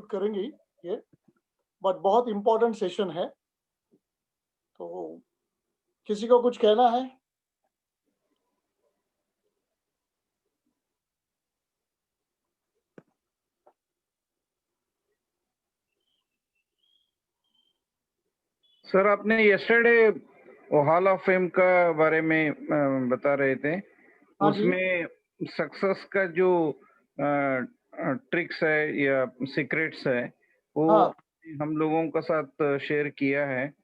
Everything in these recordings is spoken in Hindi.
अनम्यूट करेंगे ये, बट बहुत इंपॉर्टेंट सेशन है, तो किसी को कुछ कहना है? सर, आपने यस्टरडे हॉल ऑफ फेम का बारे में बता रहे थे। हाँ जी। उसमें सक्सेस का जो ट्रिक्स है या सीक्रेट्स है वो हाँ हम लोगों के साथ शेयर किया है,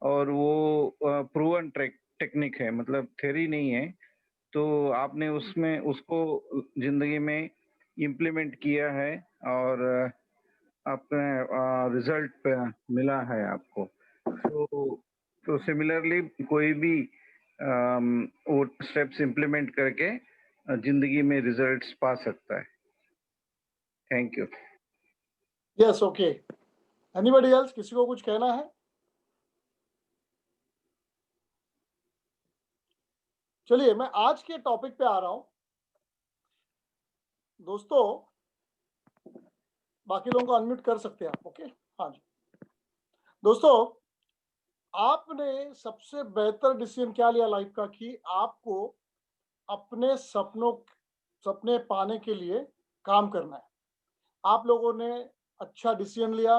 और वो प्रूवन टेक्निक है, मतलब थ्योरी नहीं है। तो आपने उसमें उसको जिंदगी में इम्प्लीमेंट किया है और अपने रिजल्ट मिला है आपको। तो सिमिलरली कोई भी वो स्टेप्स इम्प्लीमेंट करके जिंदगी में रिजल्ट्स पा सकता है। Thank you. Yes, okay. Anybody else, किसी को कुछ कहना है? चलिए, मैं आज के टॉपिक पे आ रहा हूं। दोस्तों, बाकी लोगों को अनम्यूट कर सकते हैं आप, ओके? हाँ जी। दोस्तों, आपने सबसे बेहतर डिसीजन क्या लिया लाइफ का कि आपको अपने सपने पाने के लिए काम करना है। आप लोगों ने अच्छा डिसीजन लिया,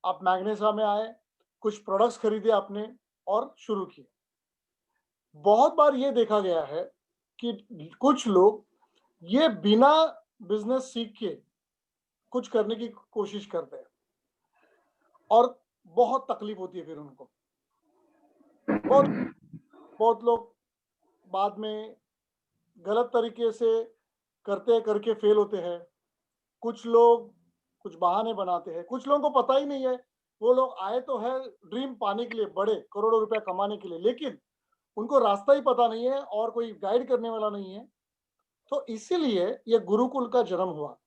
आप मैग्नेसा में आए, कुछ प्रोडक्ट्स खरीदे आपने और शुरू किए। बहुत बार ये देखा गया है कि कुछ लोग ये बिना बिजनेस सीख के कुछ करने की कोशिश करते हैं और बहुत तकलीफ होती है फिर उनको। बहुत बहुत लोग बाद में गलत तरीके से करके फेल होते हैं। कुछ लोग कुछ बहाने बनाते हैं, कुछ लोगों को पता ही नहीं है। वो लोग आए तो है ड्रीम पाने के लिए, बड़े करोड़ों रुपया कमाने के लिए, लेकिन उनको रास्ता ही पता नहीं है और कोई गाइड करने वाला नहीं है। तो इसीलिए ये गुरुकुल का जन्म हुआ।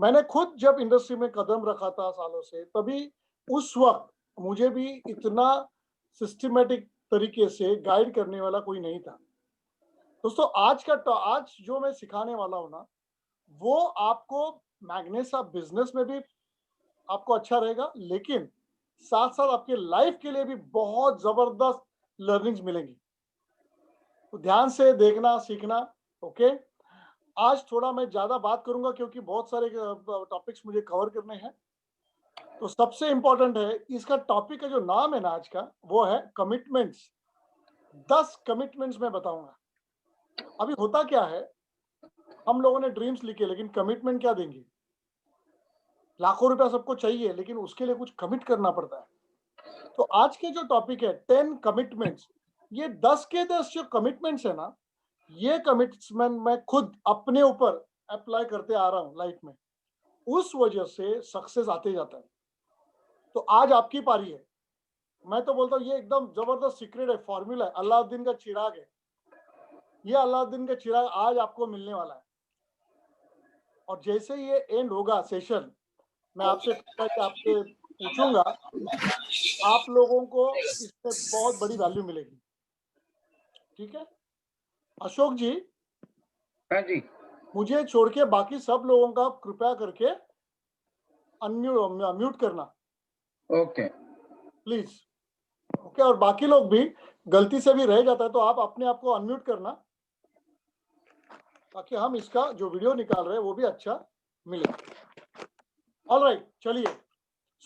मैंने खुद जब इंडस्ट्री में कदम रखा था सालों से, तभी उस वक्त मुझे भी इतना सिस्टमेटिक तरीके से गाइड करने वाला कोई नहीं था। दोस्तों, आज जो मैं सिखाने वाला हूं ना, वो आपको मैग्नेसा बिजनेस में भी आपको अच्छा रहेगा, लेकिन साथ साथ आपके लाइफ के लिए भी बहुत जबरदस्त लर्निंग्स मिलेंगी। तो ध्यान से देखना, सीखना, ओके? आज थोड़ा मैं ज्यादा बात करूंगा क्योंकि बहुत सारे टॉपिक्स मुझे कवर करने हैं। तो सबसे इंपॉर्टेंट है, इसका टॉपिक का जो नाम है ना आज का, वो है कमिटमेंट्स। 10 कमिटमेंट्स मैं बताऊंगा। अभी होता क्या है, हम लोगों ने ड्रीम्स लिखे, लेकिन कमिटमेंट क्या देंगे? लाखों रुपया सबको चाहिए, लेकिन उसके लिए कुछ कमिट करना पड़ता है। तो आज के जो टॉपिक है 10 कमिटमेंट्स, ये 10 के 10 जो कमिटमेंट्स है ना, ये कमिटमेंट मैं खुद अपने ऊपर अप्लाई करते आ रहा हूं लाइफ में। उस वजह से सक्सेस आते जाता है। तो आज आपकी पारी है। मैं तो बोलता हूँ ये एकदम जबरदस्त सीक्रेट है, फॉर्मूला है, अलाउद्दीन का चिराग है। ये अलाउद्दीन का चिराग आज आपको मिलने वाला है। और जैसे ये एंड होगा सेशन, मैं आपसे आपसे पूछूंगा, आप लोगों को इसमें बहुत बड़ी वैल्यू मिलेगी। ठीक है? अशोक जी, हाँ जी। मुझे छोड़ के बाकी सब लोगों का कृपया करके म्यूट करना, ओके। प्लीज। ओके? और बाकी लोग भी, गलती से भी रह जाता है तो आप अपने आप को अनम्यूट करना, ताकि हम इसका जो वीडियो निकाल रहे हैं वो भी अच्छा मिले। ऑलराइट, चलिए।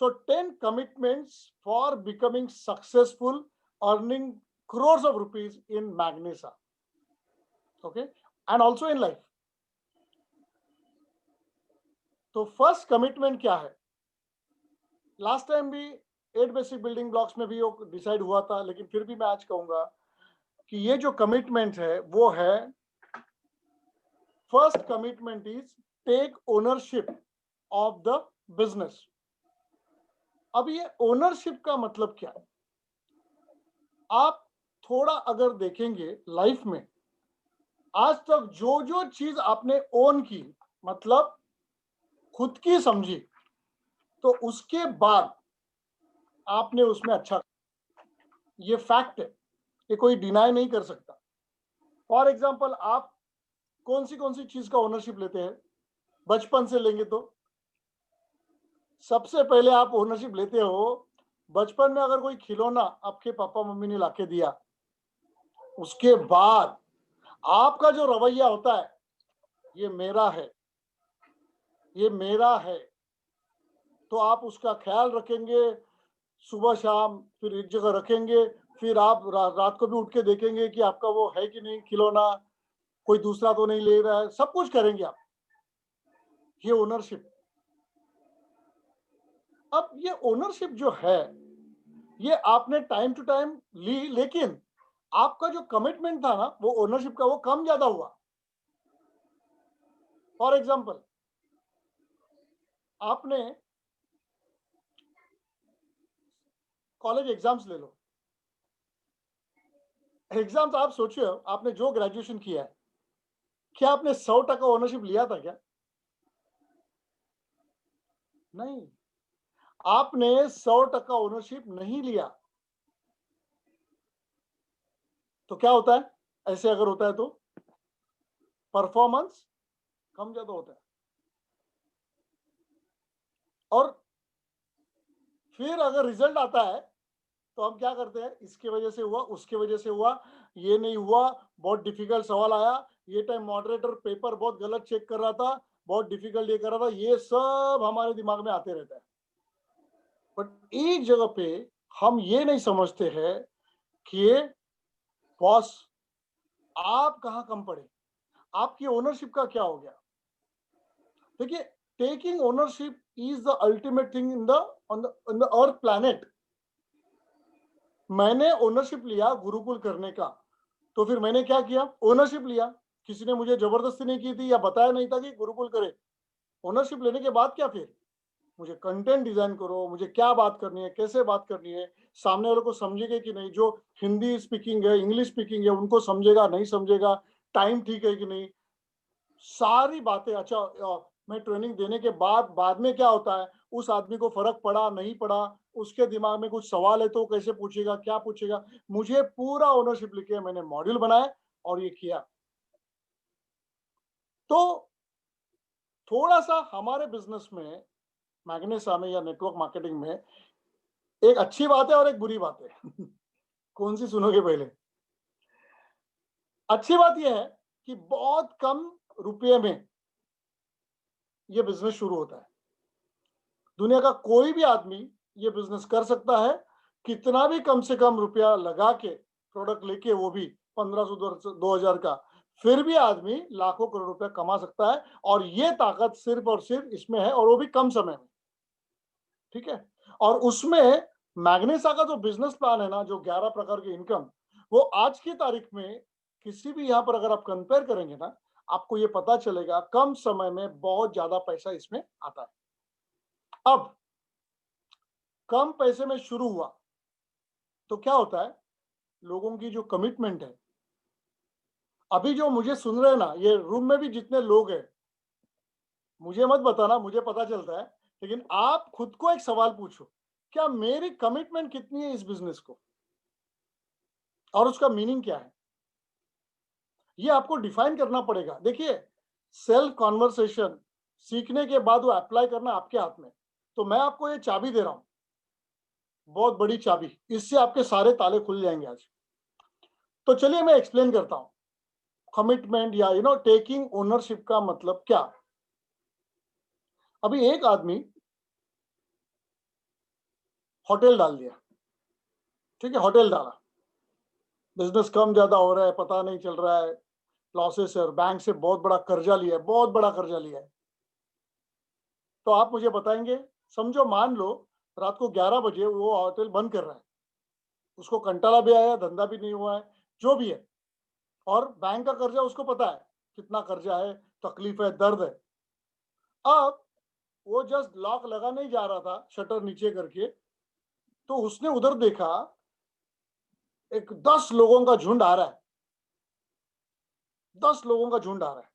सो 10 commitments for becoming successful, earning crores of rupees in Magnesa, okay, and also in life. तो फर्स्ट कमिटमेंट क्या है? लास्ट टाइम भी 8 बेसिक बिल्डिंग ब्लॉक्स में भी वो डिसाइड हुआ था, लेकिन फिर भी मैं आज कहूंगा कि ये जो कमिटमेंट है वो है, first commitment is take ownership of the business. अब ये ओनरशिप का मतलब क्या है? आप थोड़ा अगर देखेंगे लाइफ में, आज तक जो जो चीज आपने ओन की, मतलब खुद की समझी, तो उसके बाद आपने उसमें अच्छा, ये फैक्ट है, ये कोई डिनाई नहीं कर सकता। फॉर एग्जाम्पल, आप कौन सी चीज का ओनरशिप लेते हैं? बचपन से लेंगे तो सबसे पहले आप ओनरशिप लेते हो, बचपन में अगर कोई खिलौना आपके पापा मम्मी ने लाके दिया, उसके बाद आपका जो रवैया होता है, ये मेरा है, ये मेरा है, तो आप उसका ख्याल रखेंगे, सुबह शाम फिर एक जगह रखेंगे, फिर आप रात को भी उठ के देखेंगे कि आपका वो है कि नहीं खिलौना, कोई दूसरा तो नहीं ले रहा है, सब कुछ करेंगे आप। ये ओनरशिप। अब ये ओनरशिप जो है, ये आपने टाइम टू टाइम ली, लेकिन आपका जो कमिटमेंट था ना वो ओनरशिप का, वो कम ज्यादा हुआ। फॉर एग्जाम्पल, आपने कॉलेज एग्जाम्स ले लो। एग्जाम्स आप सोचिए, आपने जो ग्रेजुएशन किया है, क्या आपने 100% ओनरशिप लिया था क्या? नहीं, आपने 100% ओनरशिप नहीं लिया। तो क्या होता है ऐसे अगर होता है तो? परफॉर्मेंस कम ज्यादा होता है। और फिर अगर रिजल्ट आता है तो हम क्या करते हैं, इसके वजह से हुआ, उसके वजह से हुआ, ये नहीं हुआ, बहुत डिफिकल्ट सवाल आया, ये टाइम मॉडरेटर पेपर बहुत गलत चेक कर रहा था, बहुत डिफिकल्ट ये कर रहा था, ये सब हमारे दिमाग में आते रहता है। बट एक जगह पे हम ये नहीं समझते हैं कि बॉस, आप कहाँ कम पड़े, आपकी ओनरशिप का क्या हो गया? देखिए, taking ownership is the ultimate thing in the earth planet. मैंने ओनरशिप लिया गुरुकुल करने का, तो फिर मैंने क्या किया, ओनरशिप लिया। किसी ने मुझे जबरदस्ती नहीं की थी या बताया नहीं था कि गुरुकुल करे। ओनरशिप लेने के बाद क्या, फिर मुझे कंटेंट डिजाइन करो, मुझे क्या बात करनी है, कैसे बात करनी है, सामने वाले को समझेगा कि नहीं, जो हिंदी स्पीकिंग है, इंग्लिश स्पीकिंग है, उनको समझेगा नहीं समझेगा, टाइम ठीक है कि नहीं, सारी बातें। अच्छा, मैं ट्रेनिंग देने के बाद में क्या होता है, उस आदमी को फर्क पड़ा नहीं पड़ा, उसके दिमाग में कुछ सवाल है तो कैसे पूछेगा, क्या पूछेगा, मुझे पूरा ओनरशिप लिखे मैंने मॉड्यूल बनाए और ये किया। तो थोड़ा सा हमारे बिजनेस में, मैग्नेसा में या नेटवर्क मार्केटिंग में, एक अच्छी बात है और एक बुरी बात है। कौन सी सुनोगे पहले? अच्छी बात यह है कि बहुत कम रुपये में ये बिजनेस शुरू होता है। दुनिया का कोई भी आदमी ये बिजनेस कर सकता है, कितना भी कम से कम रुपया लगा के प्रोडक्ट लेके, वो भी 1500 2000 का, फिर भी आदमी लाखों करोड़ रुपया कमा सकता है। और ये ताकत सिर्फ और सिर्फ इसमें है, और वो भी कम समय में। ठीक है। और उसमें मैग्नेसा का जो बिजनेस प्लान है ना, जो 11 प्रकार की इनकम, वो आज की तारीख में किसी भी यहां पर अगर आप कंपेयर करेंगे ना, आपको ये पता चलेगा कम समय में बहुत ज्यादा पैसा इसमें आता है। अब कम पैसे में शुरू हुआ तो क्या होता है, लोगों की जो कमिटमेंट है, अभी जो मुझे सुन रहे हैं ना, ये रूम में भी जितने लोग हैं, मुझे मत बताना, मुझे पता चलता है, लेकिन आप खुद को एक सवाल पूछो, क्या मेरी कमिटमेंट कितनी है इस बिजनेस को, और उसका मीनिंग क्या है? ये आपको डिफाइन करना पड़ेगा। देखिए, सेल्फ कॉन्वर्सेशन सीखने के बाद वो अप्लाई करना आपके हाथ में। तो मैं आपको ये चाबी दे रहा हूं, बहुत बड़ी चाबी, इससे आपके सारे ताले खुल जाएंगे आज। तो चलिए मैं एक्सप्लेन करता हूं, कमिटमेंट या टेकिंग ओनरशिप का मतलब क्या। अभी एक आदमी होटल डाल दिया, ठीक है, होटल डाला, बिजनेस कम ज्यादा हो रहा है, पता नहीं चल रहा है, लॉसेस है, और बैंक से बहुत बड़ा कर्जा लिया है, बहुत बड़ा कर्जा लिया है। तो आप मुझे बताएंगे, समझो मान लो रात को 11 बजे वो होटल बंद कर रहा है, उसको कंटाला भी आया, धंधा भी नहीं हुआ है, जो भी है, और बैंक का कर्जा उसको पता है कितना कर्जा है, तकलीफ है, दर्द है। अब वो जस्ट लॉक लगा नहीं जा रहा था शटर नीचे करके, तो उसने उधर देखा, एक 10 लोगों का झुंड आ रहा है, 10 लोगों का झुंड आ रहा है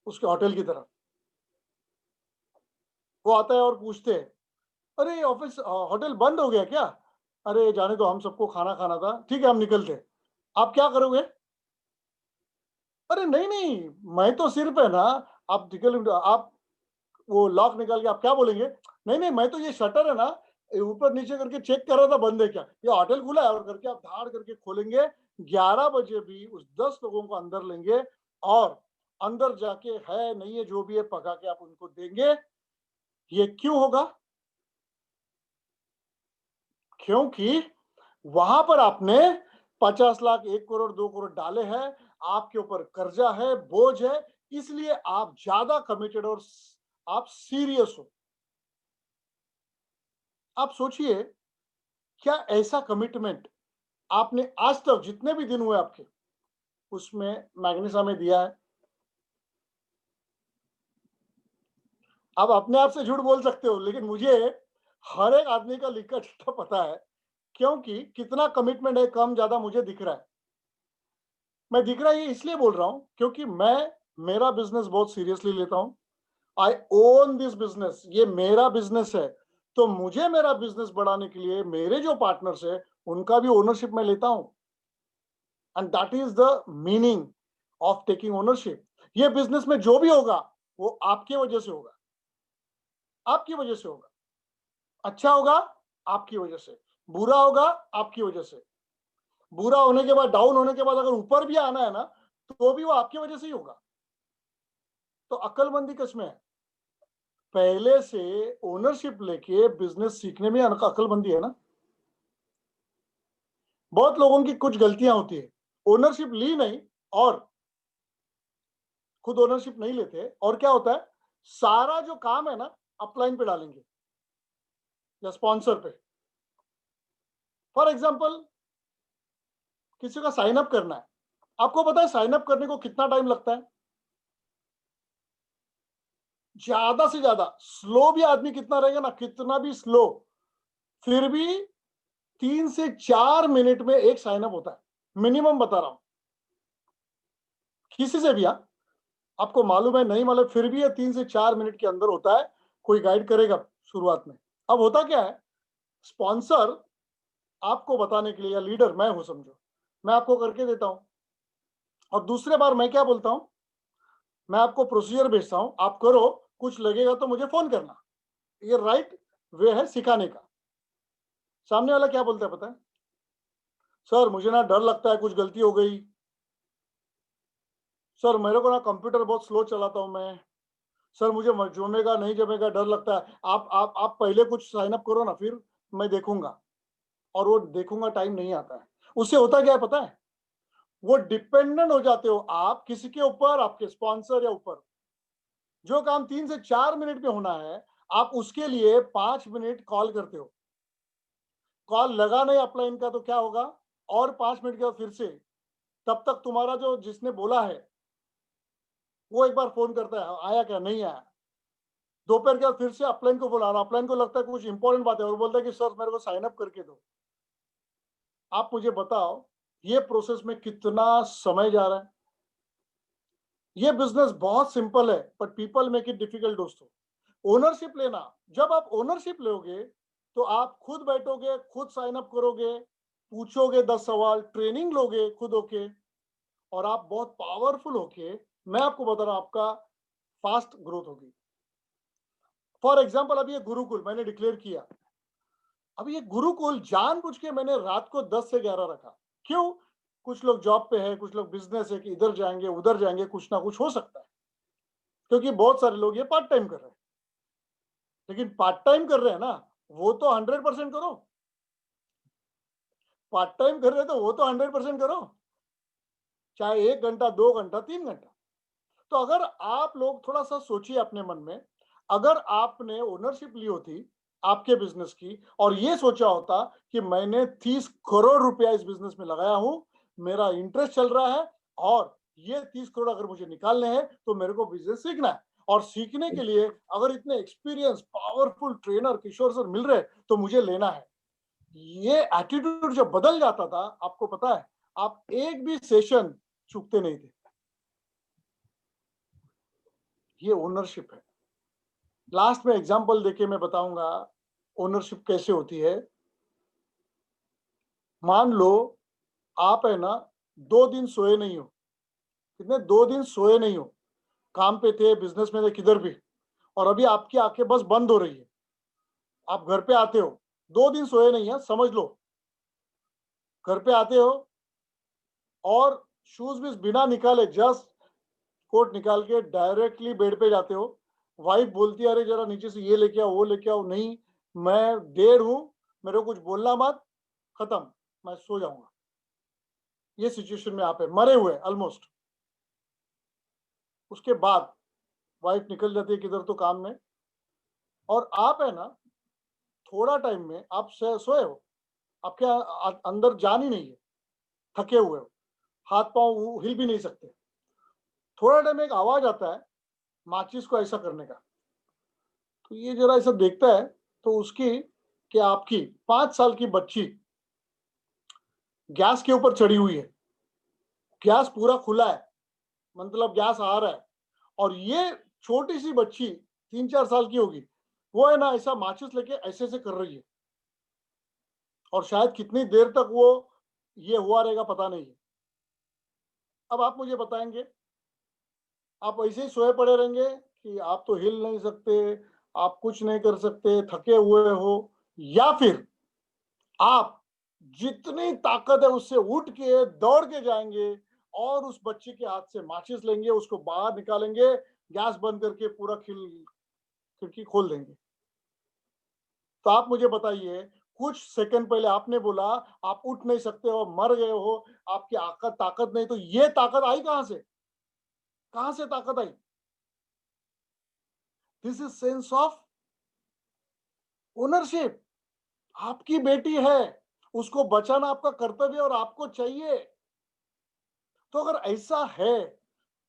उसके होटल की तरफ। वो आता है और पूछते हैं, अरे ऑफिस होटल बंद हो गया क्या? अरे जाने दो, हम सबको खाना खाना था, ठीक है हम निकलते हैं। आप क्या करोगे? अरे नहीं नहीं, मैं तो सिर्फ है ना, आप निकल, आप वो लॉक निकाल के आप क्या बोलेंगे, नहीं नहीं मैं तो ये शटर है ना ऊपर नीचे करके चेक कर रहा था बंद है क्या, ये होटल खुला है, और करके आप धाड़ करके खोलेंगे। 11 बजे भी उस 10 लोगों को अंदर लेंगे और अंदर जाके है नहीं है जो भी है पका के आप उनको देंगे। ये क्यों होगा? क्योंकि वहां पर आपने 50 लाख 1 करोड़ 2 करोड़ डाले हैं, आपके ऊपर कर्जा है, बोझ है, इसलिए आप ज्यादा कमिटेड और आप सीरियस हो। आप सोचिए, क्या ऐसा कमिटमेंट आपने आज तक जितने भी दिन हुए आपके उसमें मैग्नीसा में दिया है? आप अपने आप से झूठ बोल सकते हो, लेकिन मुझे हर एक आदमी का लिखा चिट्ठा पता है, क्योंकि कितना कमिटमेंट है कम ज्यादा मुझे दिख रहा है। मैं दिख रहा है ये इसलिए बोल रहा हूं क्योंकि मैं मेरा बिजनेस बहुत सीरियसली लेता हूं। आई ओन दिस बिजनेस, ये मेरा बिजनेस है। तो मुझे मेरा बिजनेस बढ़ाने के लिए मेरे जो पार्टनर्स है उनका भी ओनरशिप मैं लेता हूं, and that is the meaning of taking ownership. ये बिजनेस में जो भी होगा वो आपकी वजह से होगा, आपकी वजह से होगा। अच्छा होगा आपकी वजह से, बुरा होगा आपकी वजह से। बुरा होने के बाद, डाउन होने के बाद अगर ऊपर भी आना है ना, तो भी वो आपकी वजह से ही होगा। तो अक्लमंदी किसमें है? पहले से ओनरशिप लेके बिजनेस सीखने में अक्लमंदी है ना। बहुत लोगों की कुछ गलतियां होती है, ओनरशिप ली नहीं और खुद ओनरशिप नहीं लेते, और क्या होता है, सारा जो काम है ना अपलाइन पे डालेंगे या स्पॉन्सर पे। फॉर एग्जाम्पल, किसी का साइन अप करना है, आपको पता है साइन अप करने को कितना टाइम लगता है? ज्यादा से ज्यादा स्लो भी आदमी कितना रहेगा ना, कितना भी स्लो, फिर भी 3 से 4 मिनट में एक साइन अप होता है, मिनिमम बता रहा हूं। किसी से भी, हाँ, आपको मालूम है नहीं मालूम, फिर भी ये 3 से 4 मिनट के अंदर होता है। कोई गाइड करेगा शुरुआत में। अब होता क्या है, स्पॉन्सर आपको बताने के लिए, या लीडर मैं हूं समझो, मैं आपको करके देता हूं, और दूसरे बार मैं क्या बोलता हूं, मैं आपको प्रोसीजर भेजता हूं, आप करो, कुछ लगेगा तो मुझे फोन करना। ये राइट वे है सिखाने का। सामने वाला क्या बोलता है पता है, सर मुझे ना डर लगता है कुछ गलती हो गई, सर मेरे को ना कंप्यूटर बहुत स्लो चलाता हूं मैं, सर मुझे जमेगा नहीं जमेगा डर लगता है, आप पहले कुछ साइन अप करो ना, फिर मैं देखूंगा। और वो देखूंगा टाइम नहीं आता है। उससे होता क्या है पता है, वो डिपेंडेंट हो जाते हो आप किसी के ऊपर, आपके स्पॉन्सर या ऊपर। जो काम 3 से 4 मिनट में होना है, आप उसके लिए 5 मिनट कॉल करते हो। कॉल लगा नहीं अपलाइन का तो क्या होगा, और 5 मिनट के बाद फिर से, तब तक तुम्हारा जो जिसने बोला है वो एक बार फोन करता है, आया क्या नहीं आया। दोपहर के बाद फिर से अपलाइन को बोला, अपलाइन को लगता है कुछ इंपॉर्टेंट बात है, और बोलता है कि सर मेरे को साइन अप करके दो। आप मुझे बताओ, ये प्रोसेस में कितना समय जा रहा है? ये बिजनेस बहुत सिंपल है, but people make it difficult दोस्तों। ओनरशिप लेना, जब आप ओनरशिप लोगे तो आप खुद बैठोगे, खुद साइन अप करोगे, पूछोगे 10 सवाल, ट्रेनिंग लोगे खुद होके, और आप बहुत पावरफुल होके, मैं आपको बता रहा हूं, आपका फास्ट ग्रोथ होगी। फॉर एग्जाम्पल, अभी ये गुरुकुल मैंने डिक्लेयर किया, अभी ये गुरुकुल जानबूझ के मैंने रात को 10 से 11 रखा। क्यों? कुछ लोग जॉब पे है, कुछ लोग बिजनेस है कि इधर जाएंगे उधर जाएंगे, कुछ ना कुछ हो सकता है, क्योंकि बहुत सारे लोग ये पार्ट टाइम कर रहे हैं। लेकिन पार्ट टाइम कर रहे हैं ना, वो तो 100% करो। पार्ट टाइम कर रहे हैं तो वो तो 100% करो, चाहे 1 घंटा 2 घंटा 3 घंटा। तो अगर आप लोग थोड़ा सा सोचिए अपने मन में, अगर आपने ओनरशिप ली होती आपके बिजनेस की, और ये सोचा होता कि मैंने 30 करोड़ रुपया इस बिजनेस में लगाया हूं, मेरा इंटरेस्ट चल रहा है, और ये 30 करोड़ अगर मुझे निकालने हैं तो मेरे को बिजनेस सीखना है, और सीखने के लिए अगर इतने एक्सपीरियंस पावरफुल ट्रेनर किशोर सर मिल रहे तो मुझे लेना है। ये एटीट्यूड जब बदल जाता था, आपको पता है, आप एक भी सेशन चूकते नहीं थे। ये ओनरशिप है। लास्ट में एग्जांपल देके मैं बताऊंगा ओनरशिप कैसे होती है। मान लो आप है ना 2 दिन सोए नहीं हो, कितने 2 दिन सोए नहीं हो, काम पे थे, बिजनेस में थे, किधर भी, और अभी आपकी आंखें बस बंद हो रही है, आप घर पे आते हो, 2 दिन सोए नहीं है समझ लो, घर पे आते हो और शूज भी बिना निकाले जस्ट कोट निकाल के डायरेक्टली बेड पे जाते हो। वाइफ बोलती है अरे जरा नीचे से ये लेके आओ वो लेके आओ, नहीं मैं देर हूं, मेरे को कुछ बोलना मत, खत्म, मैं सो जाऊंगा। ये सिचुएशन में आप है, मरे हुए ऑलमोस्ट। उसके बाद वाइफ निकल जाती है किधर तो काम में, और आप है ना थोड़ा टाइम में आप सोए हो, आपके अंदर जान ही नहीं है, थके हुए हो, हाथ पांव हिल भी नहीं सकते। थोड़ा टाइम एक आवाज आता है माचिस को ऐसा करने का, तो ये जरा ऐसा देखता है, तो उसकी कि आपकी 5 साल की बच्ची गैस के ऊपर चढ़ी हुई है, गैस पूरा खुला है, मतलब गैस आ रहा है, और ये छोटी सी बच्ची 3-4 साल की होगी, वो है ना ऐसा माचिस लेके ऐसे ऐसे कर रही है, और शायद कितनी देर तक वो ये हुआ रहेगा पता नहीं है। अब आप मुझे बताएंगे, आप ऐसे ही सोए पड़े रहेंगे कि आप तो हिल नहीं सकते, आप कुछ नहीं कर सकते, थके हुए हो, या फिर आप जितनी ताकत है उससे उठ के दौड़ के जाएंगे और उस बच्चे के हाथ से माचिस लेंगे, उसको बाहर निकालेंगे, गैस बंद करके पूरा खिड़की खोल देंगे। तो आप मुझे बताइए, कुछ सेकंड पहले आपने बोला आप उठ नहीं सकते हो, मर गए हो, आपकी ताकत नहीं, तो ये ताकत आई कहां से? कहां से ताकत आई? This is sense of ownership. आपकी बेटी है, उसको बचाना आपका कर्तव्य और आपको चाहिए। तो अगर ऐसा है,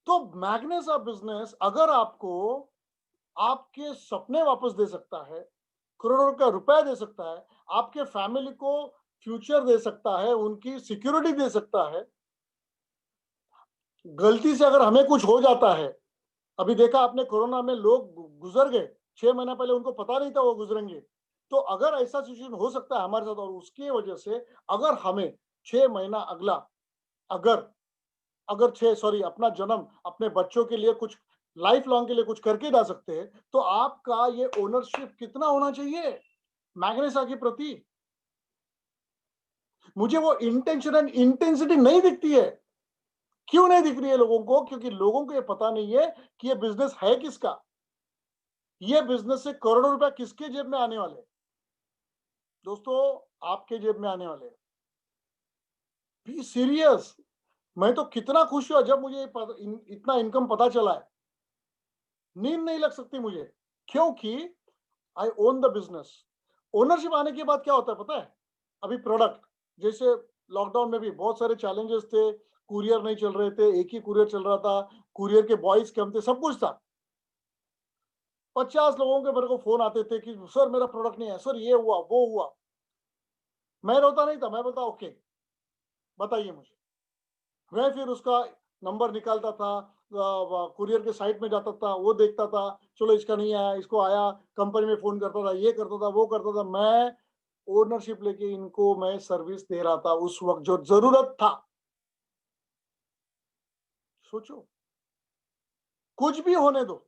तो मैग्नेस ऑफ बिजनेस अगर आपको आपके सपने वापस दे सकता है, करोड़ों का रुपया दे सकता है, आपके फैमिली को फ्यूचर दे सकता है, उनकी सिक्योरिटी दे सकता है, गलती से अगर हमें कुछ हो जाता है, अभी देखा आपने कोरोना में लोग गुजर गए, 6 महीना पहले उनको पता नहीं था वो गुजरेंगे। तो अगर ऐसा सिचुएशन हो सकता है हमारे साथ, और उसकी वजह से अगर हमें 6 महीना अगला, अगर अगर छह सॉरी अपना जन्म अपने बच्चों के लिए कुछ लाइफ लॉन्ग के लिए कुछ करके जा सकते हैं, तो आपका ये ओनरशिप कितना होना चाहिए मैग्नेसा के प्रति? मुझे वो इंटेंशन एंड इंटेंसिटी नहीं दिखती है। क्यों नहीं दिख रही है लोगों को? क्योंकि लोगों को ये पता नहीं है कि ये बिजनेस है किसका, ये बिजनेस से करोड़ों रुपया किसके जेब में आने वाले? दोस्तों, आपके जेब में आने वाले। Be serious. मैं तो कितना खुश हुआ जब मुझे इतना इनकम पता चला है। नींद नहीं लग सकती मुझे, क्योंकि आई ओन द बिजनेस। ओनरशिप आने के बाद क्या होता है पता है? अभी प्रोडक्ट, जैसे लॉकडाउन में भी बहुत सारे चैलेंजेस थे, कुरियर नहीं चल रहे थे, एक ही कुरियर चल रहा था, कुरियर के बॉयज कम थे, सब कुछ था। 50 लोगों के मेरे को फोन आते थे कि सर मेरा प्रोडक्ट नहीं है, सर ये हुआ वो हुआ। मैं रोता नहीं था, मैं बोलता ओके बताइए मुझे। मैं फिर उसका नंबर निकालता था, कुरियर के साइट में जाता था, वो देखता था, चलो इसका नहीं आया, इसको आया, कंपनी में फोन करता था, ये करता था वो करता था। मैं ओनरशिप लेके इनको मैं सर्विस दे रहा था उस वक्त जो जरूरत था। सोचो, कुछ भी होने दो,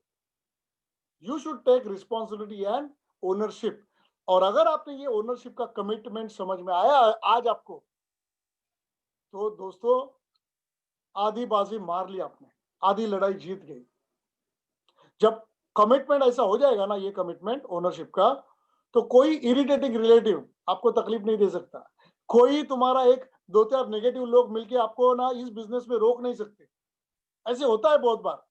you should take responsibility and ownership. और अगर आपने ये ओनरशिप का कमिटमेंट समझ में आया आज आपको, तो दोस्तों आधी बाजी मार ली आपने, आधी लड़ाई जीत गई। जब कमिटमेंट ऐसा हो जाएगा ना, ये कमिटमेंट ओनरशिप का, तो कोई इरिटेटिंग रिलेटिव आपको तकलीफ नहीं दे सकता। कोई तुम्हारा एक दो चार नेगेटिव लोग मिलके आपको ना इस बिजनेस में रोक नहीं सकते। ऐसे होता है बहुत बार।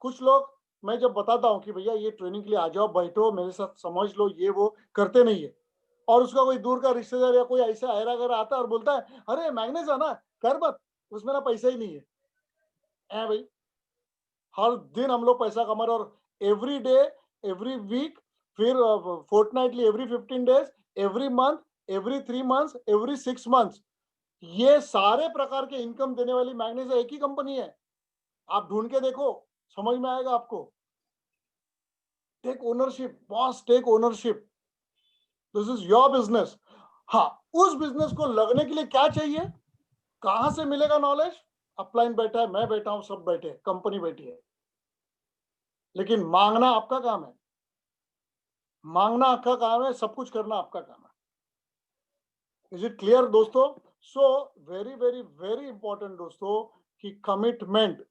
कुछ लोग, मैं जब बताता हूँ कि भैया ये ट्रेनिंग के लिए आ जाओ, बैठो मेरे साथ, समझ लो, ये वो करते नहीं है। और उसका कोई दूर का रिश्तेदार या कोई ऐसा ऐरा गैरा आता है और बोलता है अरे मैग्नेस आना, कर मत, उसमें ना पैसा ही नहीं है। है भाई, हर दिन हम लोग पैसा कमा रहे, और एवरी डे, एवरी वीक, फिर fortnightly, every 15 days, every month, every 3 months, every 6 months, ये सारे प्रकार के इनकम देने वाली मैग्नेस एक ही कंपनी है। आप ढूंढ के देखो, समझ में आएगा आपको। Take ownership boss, take ownership, this is your business. हाँ, उस बिजनेस को लगने के लिए क्या चाहिए, कहां से मिलेगा नॉलेज? अपलाइन बैठा है, मैं बैठा हूं, सब बैठे, कंपनी बैठी है, लेकिन मांगना आपका काम है। मांगना आपका काम है, सब कुछ करना आपका काम है। इज इट क्लियर दोस्तों? So very very very important दोस्तों कि कमिटमेंट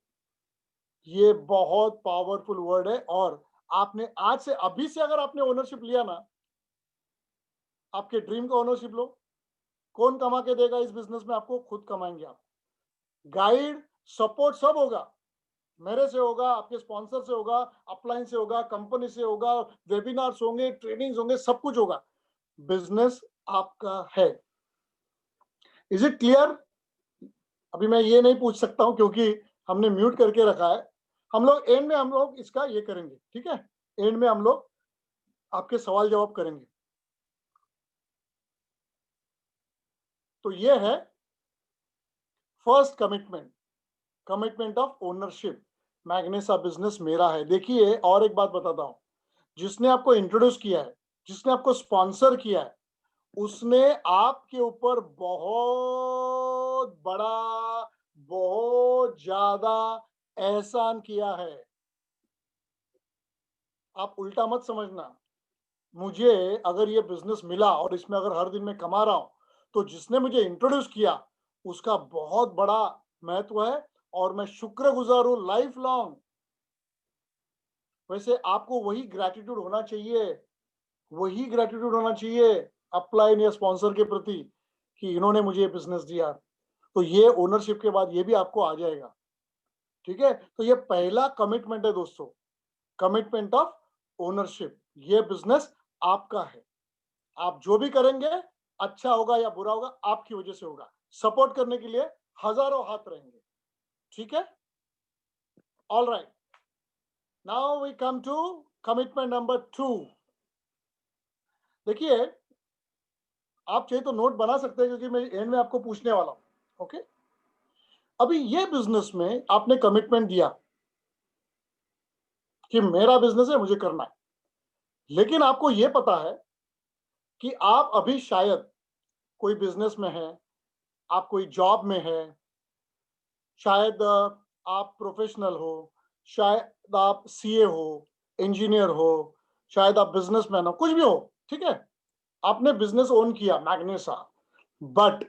ये बहुत पावरफुल वर्ड है। और आपने आज से, अभी से अगर आपने ओनरशिप लिया ना, आपके ड्रीम का ओनरशिप लो। कौन कमा के देगा इस बिजनेस में आपको? खुद कमाएंगे आप। गाइड सपोर्ट सब होगा, मेरे से होगा, आपके स्पॉन्सर से होगा, अपलाइन से होगा, कंपनी से होगा, वेबिनार्स होंगे, ट्रेनिंग्स होंगे, सब कुछ होगा। बिजनेस आपका है। Is it clear? अभी मैं ये नहीं पूछ सकता हूं क्योंकि हमने म्यूट करके रखा है। हम लोग एंड में हम लोग इसका ये करेंगे, ठीक है? एंड में हम लोग आपके सवाल जवाब करेंगे। तो ये है first commitment, commitment of ownership. मैग्नेसा बिजनेस मेरा है। देखिए और एक बात बताता हूं, जिसने आपको इंट्रोड्यूस किया है, जिसने आपको स्पॉन्सर किया है, उसने आपके ऊपर बहुत बड़ा, बहुत ज्यादा एहसान किया है। आप उल्टा मत समझना। मुझे अगर ये बिजनेस मिला और इसमें अगर हर दिन मैं कमा रहा हूं, तो जिसने मुझे इंट्रोड्यूस किया उसका बहुत बड़ा महत्व है और मैं शुक्रगुजार हूं लाइफ लॉन्ग। वैसे आपको वही ग्रैटिट्यूड होना चाहिए, वही ग्रैटिट्यूड होना चाहिए अपलाइन या स्पॉन्सर के प्रति कि इन्होंने मुझे ये बिजनेस दिया। तो ये ओनरशिप के बाद ये भी आपको आ जाएगा, ठीक है? तो ये पहला कमिटमेंट है दोस्तों, कमिटमेंट ऑफ ओनरशिप। ये बिजनेस आपका है। आप जो भी करेंगे, अच्छा होगा या बुरा होगा, आपकी वजह से होगा। सपोर्ट करने के लिए हजारों हाथ रहेंगे, ठीक है? All right, now we come to commitment number 2। देखिए, आप चाहिए तो नोट बना सकते हैं क्योंकि मैं एंड में आपको पूछने वाला हूं। ओके, अभी ये बिजनेस में आपने कमिटमेंट दिया कि मेरा बिजनेस है, मुझे करना है। लेकिन आपको ये पता है कि आप अभी शायद कोई बिजनेस में है, आप कोई जॉब में है, शायद आप प्रोफेशनल हो, शायद आप सीए हो, इंजीनियर हो, शायद आप बिजनेसमैन हो, कुछ भी हो, ठीक है? आपने बिजनेस ओन किया मैग्नेसा, बट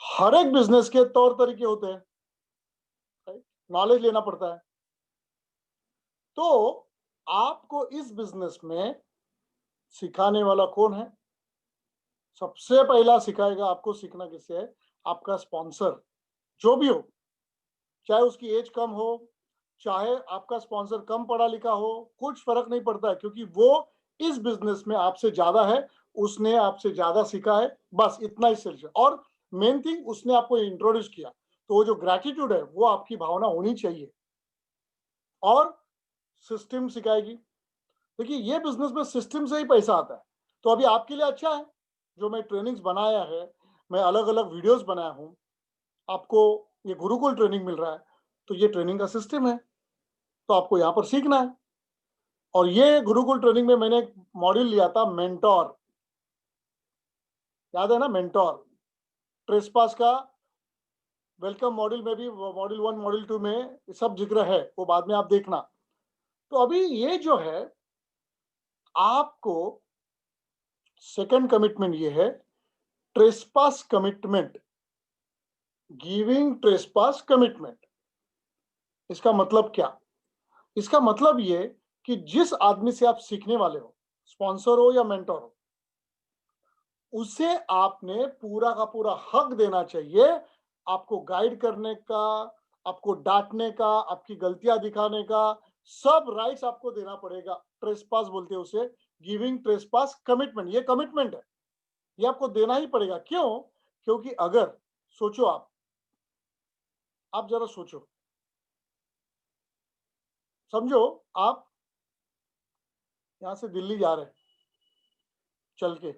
हर एक बिजनेस के तौर तरीके होते हैं, नॉलेज लेना पड़ता है। तो आपको इस बिजनेस में सिखाने वाला कौन है? सबसे पहला सिखाएगा आपको, सीखना किससे है? आपका स्पॉन्सर, जो भी हो, चाहे उसकी एज कम हो, चाहे आपका स्पॉन्सर कम पढ़ा लिखा हो, कुछ फर्क नहीं पड़ता है क्योंकि वो इस बिजनेस में आपसे ज्यादा है, उसने आपसे ज्यादा सीखा है, बस इतना ही सिर्फ। और मेन थिंग, उसने आपको इंट्रोड्यूस किया, तो वो जो ग्रैटिट्यूड है वो आपकी भावना होनी चाहिए। और सिस्टम सिखाएगी। देखिए, ये बिजनेस में सिस्टम से ही पैसा आता है। तो अभी आपके लिए अच्छा है जो मैं ट्रेनिंग्स बनाया है, मैं अलग अलग वीडियोस बनाया हूं, आपको ये गुरुकुल ट्रेनिंग मिल रहा है, तो ये ट्रेनिंग का सिस्टम है, तो आपको यहाँ पर सीखना है। और ये गुरुकुल ट्रेनिंग में मैंने एक मॉड्यूल लिया था, मेंटोर, याद है ना? मेंटोर ट्रेसपास का वेलकम मॉड्यूल में भी, मॉड्यूल 1 मॉड्यूल 2 में सब जिक्र है, वो बाद में आप देखना। तो अभी ये जो है, आपको सेकंड कमिटमेंट ये है, trespass commitment, giving trespass commitment. इसका मतलब क्या? इसका मतलब ये कि जिस आदमी से आप सीखने वाले हो, स्पॉन्सर हो या मेंटर हो, उसे आपने पूरा का पूरा हक देना चाहिए, आपको गाइड करने का, आपको डांटने का, आपकी गलतियां दिखाने का, सब राइट्स आपको देना पड़ेगा। ट्रेसपास बोलते हैं उसे, गिविंग ट्रेसपास कमिटमेंट। ये कमिटमेंट है, ये आपको देना ही पड़ेगा। क्यों? क्योंकि अगर, सोचो आप जरा सोचो, समझो आप यहां से दिल्ली जा रहे हैं चल के,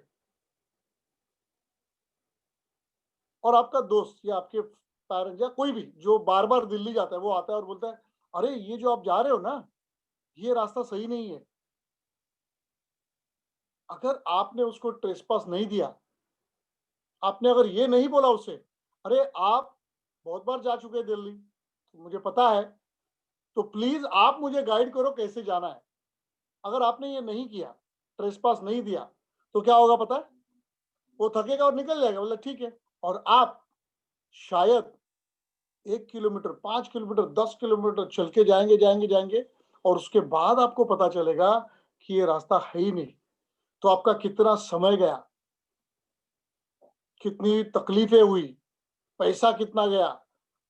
और आपका दोस्त या आपके पेरेंट्स या कोई भी जो बार बार दिल्ली जाता है, वो आता है और बोलता है, अरे ये जो आप जा रहे हो ना, ये रास्ता सही नहीं है। अगर आपने उसको ट्रेसपास नहीं दिया, आपने अगर ये नहीं बोला उसे, अरे आप बहुत बार जा चुके हैं दिल्ली, तो मुझे पता है, तो प्लीज आप मुझे गाइड करो कैसे जाना है। अगर आपने ये नहीं किया, ट्रेसपास नहीं दिया तो क्या होगा पता है? वो थकेगा और निकल जाएगा, बोला ठीक है। और आप शायद 1 किलोमीटर, 5 किलोमीटर, 10 किलोमीटर चल के जाएंगे जाएंगे जाएंगे, और उसके बाद आपको पता चलेगा कि ये रास्ता है ही नहीं। तो आपका कितना समय गया, कितनी तकलीफें हुई, पैसा कितना गया,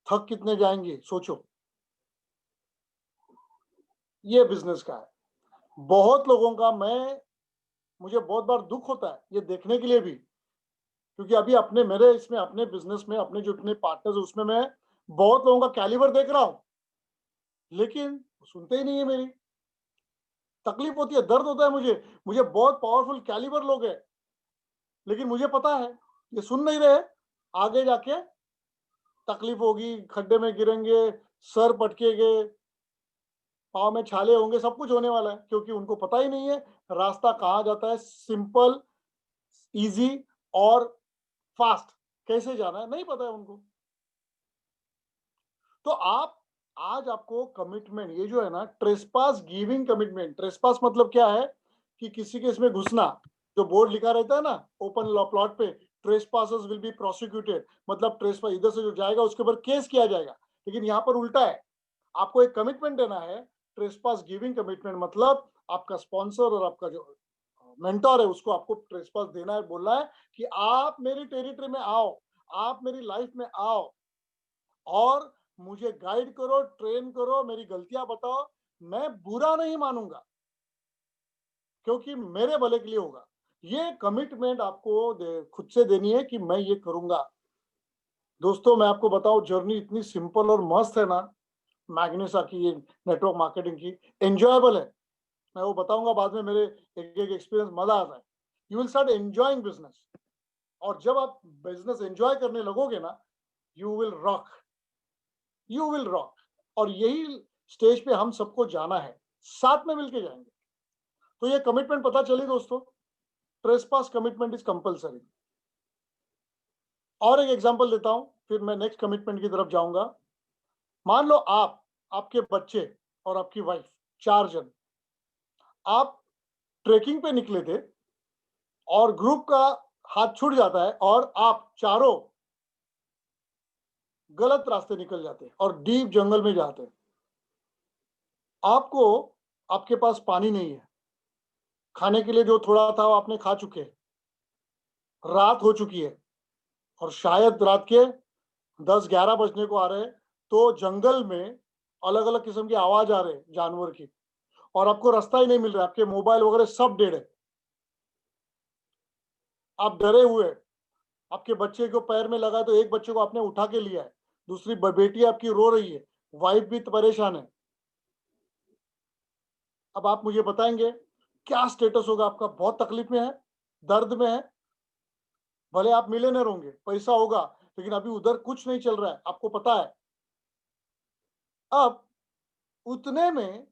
थक कितने जाएंगे, सोचो। ये बिजनेस का है। बहुत लोगों का, मुझे बहुत बार दुख होता है ये देखने के लिए भी, क्योंकि अभी अपने मेरे इसमें अपने बिजनेस में अपने जो इतने पार्टनर्स उसमें मैं बहुत लोगों का कैलिबर देख रहा हूं, लेकिन सुनते ही नहीं है मेरी। तकलीफ होती है, दर्द होता है मुझे। मुझे बहुत पावरफुल कैलिबर लोग हैं, लेकिन मुझे पता है ये सुन नहीं रहे। आगे जाके तकलीफ होगी, खड्डे में गिरेंगे, सर पटकेंगे, पाँव में छाले होंगे, सब कुछ होने वाला है, क्योंकि उनको पता ही नहीं है रास्ता कहाँ जाता है, सिंपल, इजी और फास्ट कैसे जाना है, नहीं पता है उनको। तो आप आज आपको कमिटमेंट, ये जो है ना ट्रेसपास गिविंग कमिटमेंट, ट्रेसपास मतलब क्या है कि किसी के इसमें घुसना, जो बोर्ड लिखा रहता है ना ओपन लॉ प्लॉट पे, ट्रेसपासर्स विल बी प्रोसिक्यूटेड, मतलब ट्रेसपास इधर से जो जाएगा उसके ऊपर केस किया जाएगा। लेकिन यहाँ पर उल्टा है, आपको एक कमिटमेंट देना है। ट्रेसपास गिविंग कमिटमेंट मतलब आपका स्पॉन्सर और आपका जो मेंटोर है उसको आपको ट्रेसपास देना है, बोलना है कि आप मेरी टेरिटरी में आओ, आप मेरी लाइफ में आओ और मुझे गाइड करो, ट्रेन करो, मेरी गलतियां बताओ। मैं बुरा नहीं मानूंगा, क्योंकि मेरे भले के लिए होगा। ये कमिटमेंट आपको खुद से देनी है कि मैं ये करूंगा। दोस्तों मैं आपको बताऊं, जर्नी इतनी सिंपल और मस्त है ना मैग्नेसा की, ये नेटवर्क मार्केटिंग की, एंजॉयबल है। मैं वो बताऊंगा बाद में, मेरे एक एक एक्सपीरियंस, मजा आता है। You will start enjoying business, और जब आप बिजनेस एंजॉय करने लगोगे ना, you will rock, you will rock. और यही स्टेज पे हम सबको जाना है, साथ में मिलके जाएंगे। तो ये कमिटमेंट पता चली दोस्तों, ट्रेसपास कमिटमेंट इज कंपलसरी। और एक एग्जांपल देता हूं, फिर मैं नेक्स्ट कमिटमेंट की तरफ जाऊंगा। मान लो आप, आपके बच्चे और आपकी वाइफ, 4 जन, आप ट्रेकिंग पे निकले थे और ग्रुप का हाथ छूट जाता है और आप चारों गलत रास्ते निकल जाते हैं और डीप जंगल में जाते हैं। आपको, आपके पास पानी नहीं है, खाने के लिए जो थोड़ा था वो आपने खा चुके हैं, रात हो चुकी है, और शायद रात के 10-11 बजने को आ रहे हैं। तो जंगल में अलग अलग किस्म की आवाज आ रहे हैं जानवर की, और आपको रास्ता ही नहीं मिल रहा है, आपके मोबाइल वगैरह सब डेड है, आप डरे हुए हैं। आपके बच्चे को पैर में लगा तो एक बच्चे को आपने उठा के लिया है, दूसरी बेटी आपकी रो रही है, वाइफ भी परेशान है। अब आप मुझे बताएंगे क्या स्टेटस होगा आपका? बहुत तकलीफ में है, दर्द में है, भले आप मिलियनर होंगे, पैसा होगा, लेकिन अभी उधर कुछ नहीं चल रहा है, आपको पता है। अब उतने में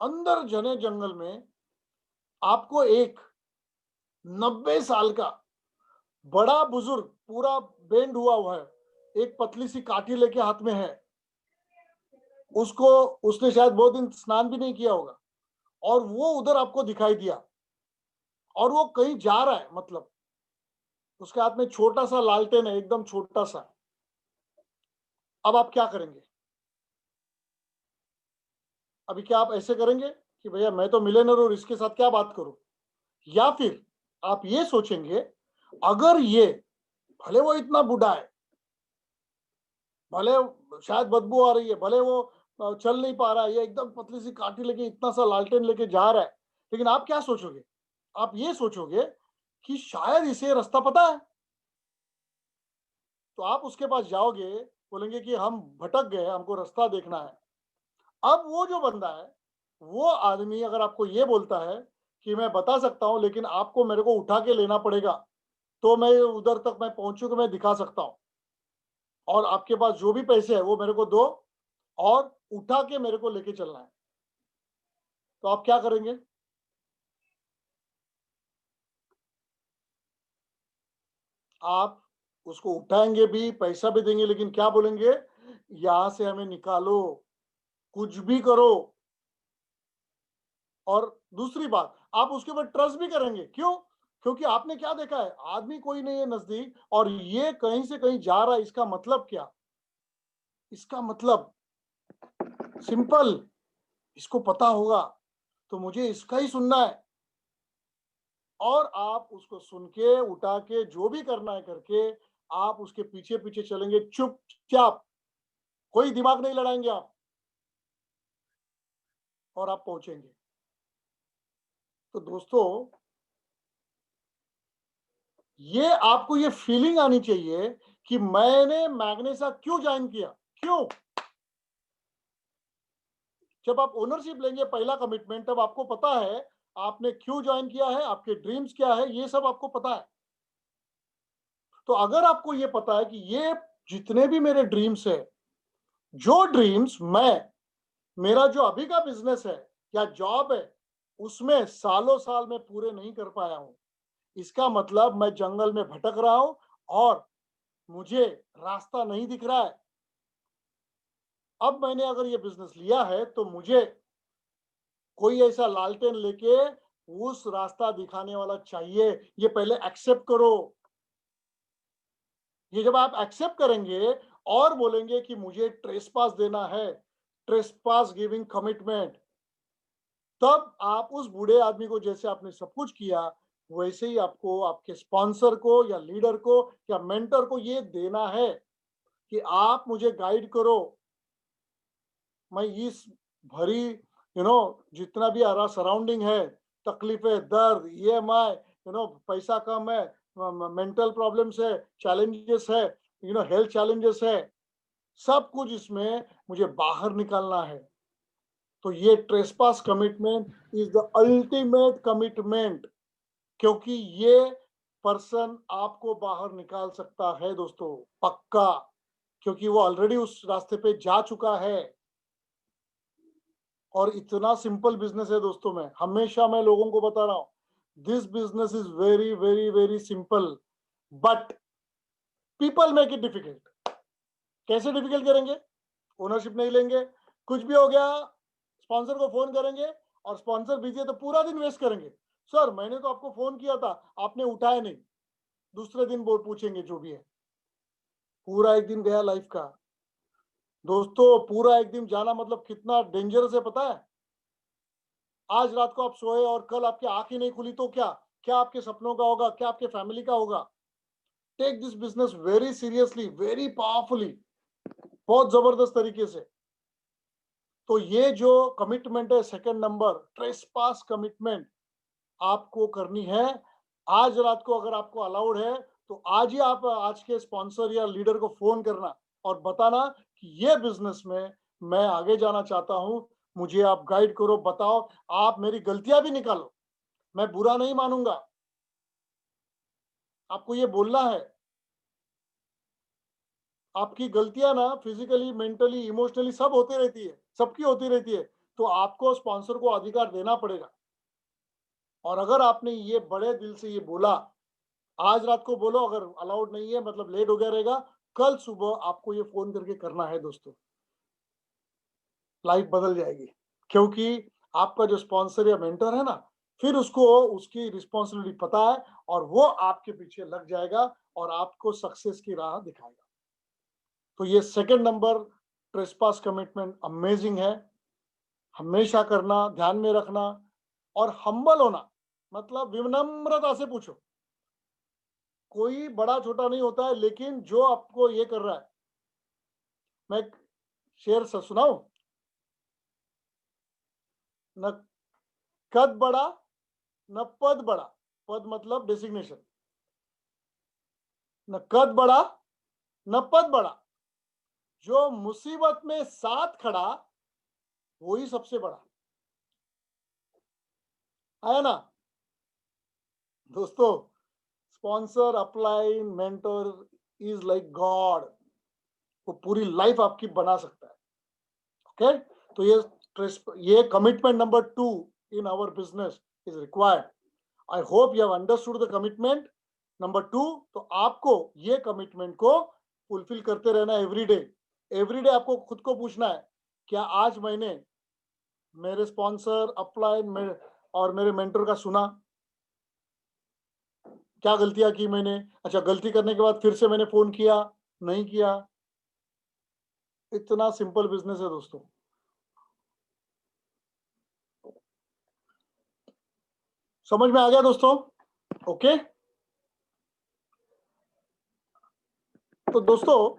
अंदर जने जंगल में आपको एक 90 साल का बड़ा बुजुर्ग, पूरा बेंड हुआ है, एक पतली सी काठी लेके हाथ में है, उसको, उसने शायद बहुत दिन स्नान भी नहीं किया होगा, और वो उधर आपको दिखाई दिया, और वो कहीं जा रहा है, मतलब उसके हाथ में छोटा सा लालटेन है, एकदम छोटा सा। अब आप क्या करेंगे? अभी क्या आप ऐसे करेंगे कि भैया मैं तो मिलियनर हूं, इसके साथ क्या बात करूं? या फिर आप ये सोचेंगे, अगर ये, भले वो इतना बूढ़ा है, भले शायद बदबू आ रही है, भले वो चल नहीं पा रहा है, ये एकदम पतली सी काठी लेके इतना सा लालटेन लेके जा रहा है, लेकिन आप क्या सोचोगे? आप ये सोचोगे कि शायद इसे रास्ता पता है। तो आप उसके पास जाओगे, बोलेंगे कि हम भटक गए, हमको रास्ता देखना है। अब वो जो बंदा है, वो आदमी अगर आपको ये बोलता है कि मैं बता सकता हूं, लेकिन आपको मेरे को उठा के लेना पड़ेगा, तो मैं उधर तक मैं पहुंचूंगा, मैं दिखा सकता हूं, और आपके पास जो भी पैसे है वो मेरे को दो, और उठा के मेरे को लेके चलना है, तो आप क्या करेंगे? आप उसको उठाएंगे भी, पैसा भी देंगे, लेकिन क्या बोलेंगे? यहां से हमें निकालो, कुछ भी करो, और दूसरी बात, आप उसके ऊपर ट्रस्ट भी करेंगे। क्यों? क्योंकि आपने क्या देखा है, आदमी कोई नहीं है नजदीक और ये कहीं से कहीं जा रहा है, इसका मतलब क्या? इसका मतलब सिंपल, इसको पता होगा तो मुझे इसका ही सुनना है। और आप उसको सुन के उठा के जो भी करना है करके आप उसके पीछे पीछे चलेंगे चुपचाप, कोई दिमाग नहीं लड़ाएंगे आप, और आप पहुंचेंगे। तो दोस्तों, ये आपको ये फीलिंग आनी चाहिए कि मैंने मैग्नेसा क्यों ज्वाइन किया। क्यों? जब आप ओनरशिप लेंगे पहला कमिटमेंट, तब आपको पता है आपने क्यों ज्वाइन किया है, आपके ड्रीम्स क्या है, ये सब आपको पता है। तो अगर आपको ये पता है कि ये जितने भी मेरे ड्रीम्स है, जो ड्रीम्स मेरा जो अभी का बिजनेस है या जॉब है, उसमें सालों साल में पूरे नहीं कर पाया हूं, इसका मतलब मैं जंगल में भटक रहा हूं और मुझे रास्ता नहीं दिख रहा है। अब मैंने अगर ये बिजनेस लिया है तो मुझे कोई ऐसा लालटेन लेके उस रास्ता दिखाने वाला चाहिए। ये पहले एक्सेप्ट करो। ये जब आप एक्सेप्ट करेंगे और बोलेंगे कि मुझे ट्रेसपास देना है, ट्रेसपास गिविंग कमिटमेंट, तब आप उस बूढ़े आदमी को जैसे आपने सब कुछ किया, वैसे ही आपको आपके स्पॉन्सर को या लीडर को या मेंटर को ये देना है कि आप मुझे गाइड करो। मैं इस भरी जितना भी हमारा सराउंडिंग है, तकलीफें, दर्द, ईएमआई, पैसा कम है, मेंटल प्रॉब्लम्स है, चैलेंजेस है, हेल्थ चैलेंजेस है, सब कुछ इसमें मुझे बाहर निकालना है। तो ये trespass commitment is the ultimate commitment, क्योंकि ये पर्सन आपको बाहर निकाल सकता है दोस्तों, पक्का, क्योंकि वो ऑलरेडी उस रास्ते पे जा चुका है। और इतना सिंपल बिजनेस है दोस्तों, मैं लोगों को बता रहा हूं, this business is very very very simple, but people make it difficult. कैसे डिफिकल्ट करेंगे? ओनरशिप नहीं लेंगे, कुछ भी हो गया स्पॉन्सर को फोन करेंगे, और स्पॉन्सर बिजी है तो पूरा दिन वेस्ट करेंगे। सर मैंने तो आपको फोन किया था, आपने उठाया नहीं। दूसरे दिन बोल पूछेंगे जो भी है, पूरा एक दिन गया लाइफ का। दोस्तों पूरा एक दिन जाना मतलब कितना डेंजरस है पता है? आज रात को आप सोए और कल आपकी आंख ही नहीं खुली तो क्या? क्या आपके सपनों का होगा, क्या आपके फैमिली का होगा? Take this business very seriously, very powerfully, बहुत जबरदस्त तरीके से। तो ये जो कमिटमेंट है, सेकंड नंबर, ट्रेसपास कमिटमेंट आपको करनी है। आज रात को अगर आपको अलाउड है तो आज ही आप आज के स्पॉन्सर या लीडर को फोन करना और बताना कि ये बिजनेस में मैं आगे जाना चाहता हूं, मुझे आप गाइड करो, बताओ, आप मेरी गलतियां भी निकालो, मैं बुरा नहीं मानूंगा। आपको ये बोलना है। आपकी गलतियां ना फिजिकली, मेंटली, इमोशनली सब होती रहती है, सबकी होती रहती है। तो आपको स्पॉन्सर को अधिकार देना पड़ेगा। और अगर आपने ये बड़े दिल से ये बोला, आज रात को बोलो, अगर अलाउड नहीं है मतलब लेट हो गया रहेगा, कल सुबह आपको ये फोन करके करना है दोस्तों, लाइफ बदल जाएगी। क्योंकि आपका जो स्पॉन्सर या मेंटर है ना, फिर उसको उसकी रिस्पॉन्सिबिलिटी पता है और वो आपके पीछे लग जाएगा और आपको सक्सेस की राह दिखाएगा। तो ये second number, trespass commitment amazing है, हमेशा करना, ध्यान में रखना। और हम्बल होना, मतलब विनम्रता से पूछो। कोई बड़ा छोटा नहीं होता है, लेकिन जो आपको ये कर रहा है, मैं एक शेर से सुनाऊं, न कद बड़ा न पद बड़ा, पद मतलब डेसिग्नेशन, न कद बड़ा न पद बड़ा, जो मुसीबत में साथ खड़ा वही सबसे बड़ा। आया ना दोस्तों? Sponsor, upline, mentor is like God, वो पूरी लाइफ आपकी बना सकता है। ओके, तो ये commitment number 2 in our business is required. I hope you have understood the commitment number 2। तो आपको ये कमिटमेंट को फुलफिल करते रहना एवरी डे। एवरी डे आपको खुद को पूछना है, क्या आज मैंने मेरे स्पॉन्सर, अपलाइन और मेरे मेंटर का सुना, क्या गलतियां की मैंने, अच्छा गलती करने के बाद फिर से मैंने फोन किया, नहीं किया। इतना सिंपल बिजनेस है दोस्तों। समझ में आ गया दोस्तों? ओके। तो दोस्तों,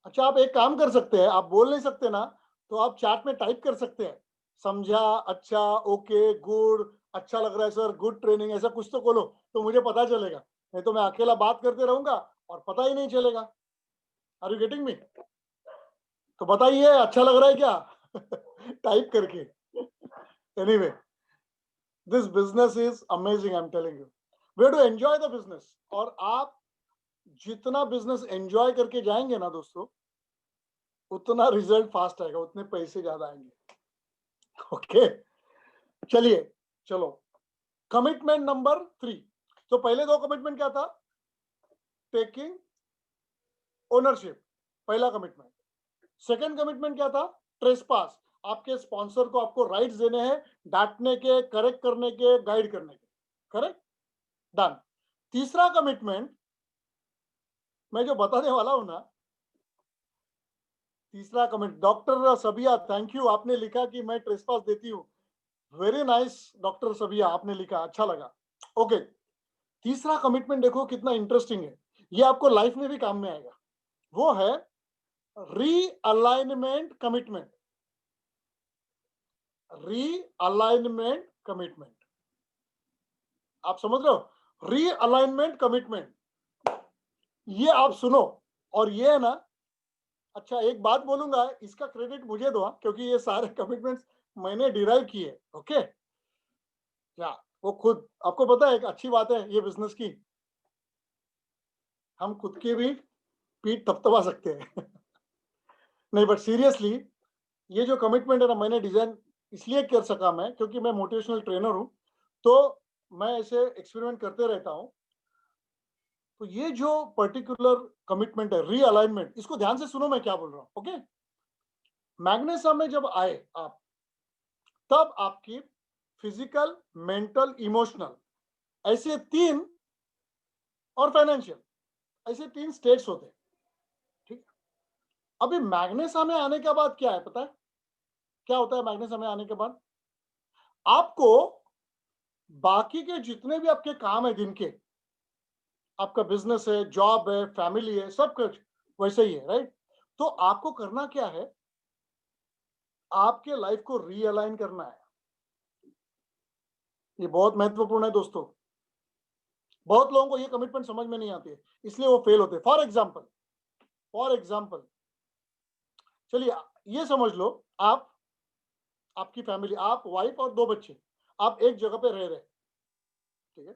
अच्छा आप एक काम कर सकते हैं, आप बोल नहीं सकते ना, तो आप चैट में टाइप कर सकते हैं, समझा, अच्छा, ओके, गुड, अच्छा लग रहा है सर, गुड ट्रेनिंग, ऐसा कुछ तो बोलो, तो मुझे पता चलेगा। नहीं तो मैं अकेला बात करते रहूंगा और पता ही नहीं चलेगा। Are you getting me? तो बताइए, अच्छा लग रहा है क्या? टाइप करके। Anyway, this business is amazing, I am telling you. We have to enjoy the business. और आप जितना बिजनेस एंजॉय करके जाएंगे ना दोस्तों, उतना रिजल्ट फास्ट आएगा, उतने पैसे ज्यादा आएंगे। ओके, चलिए, चलो, कमिटमेंट नंबर 3। तो पहले 2 कमिटमेंट क्या था? टेकिंग ओनरशिप, पहला कमिटमेंट। सेकंड कमिटमेंट क्या था? ट्रेसपास, आपके स्पॉन्सर को आपको राइट्स देने हैं, डांटने के, करेक्ट करने के, गाइड करने के। Correct, done. तीसरा कमिटमेंट मैं जो बताने वाला हूं ना, तीसरा commit, doctor Sabiya, thank you, आपने लिखा कि मैं ट्रेसपास देती हूँ। वेरी नाइस डॉक्टर सबिया, आपने लिखा, अच्छा लगा। ओके, तीसरा कमिटमेंट देखो कितना इंटरेस्टिंग है, ये आपको लाइफ में भी काम में आएगा। वो है रीअलाइनमेंट कमिटमेंट। रीअलाइनमेंट कमिटमेंट, आप समझ रहे हो? रीअलाइनमेंट कमिटमेंट, ये आप सुनो। और ये है ना, अच्छा एक बात बोलूंगा, इसका क्रेडिट मुझे दो, हाँ, क्योंकि ये सारे कमिटमेंट्स मैंने डिराइव किए। ओके, क्या वो खुद, आपको पता है एक अच्छी बात है ये बिजनेस की, हम खुद की भी पीठ थपथपा सकते हैं। नहीं, बट सीरियसली, ये जो कमिटमेंट है ना, मैंने डिजाइन इसलिए कर सका मैं, क्योंकि मैं मोटिवेशनल ट्रेनर हूं, तो मैं ऐसे एक्सपेरिमेंट करते रहता हूं। तो ये जो पर्टिकुलर कमिटमेंट है, रीअलाइनमेंट, इसको ध्यान से सुनो मैं क्या बोल रहा हूं। ओके, मैग्नेसा में जब आए आप, तब आपकी फिजिकल, मेंटल, इमोशनल, ऐसे 3, और फाइनेंशियल, ऐसे 3 स्टेट्स होते हैं। ठीक है? अभी मैग्नेसा में आने के बाद क्या है पता है? क्या होता है मैग्नेसा में आने के बाद? आपको बाकी के जितने भी आपके काम है दिन के, आपका बिजनेस है, जॉब है, फैमिली है, सब कुछ वैसे ही है, राइट? तो आपको करना क्या है? आपके लाइफ को रीअलाइन करना है। ये बहुत महत्वपूर्ण है दोस्तों। बहुत लोगों को ये कमिटमेंट समझ में नहीं आती है, इसलिए वो फेल होते हैं। फॉर एग्जाम्पल, चलिए ये समझ लो, आप, आपकी फैमिली, आप वाइफ और 2 बच्चे, आप एक जगह पे रह रहे हैं। ठीक है,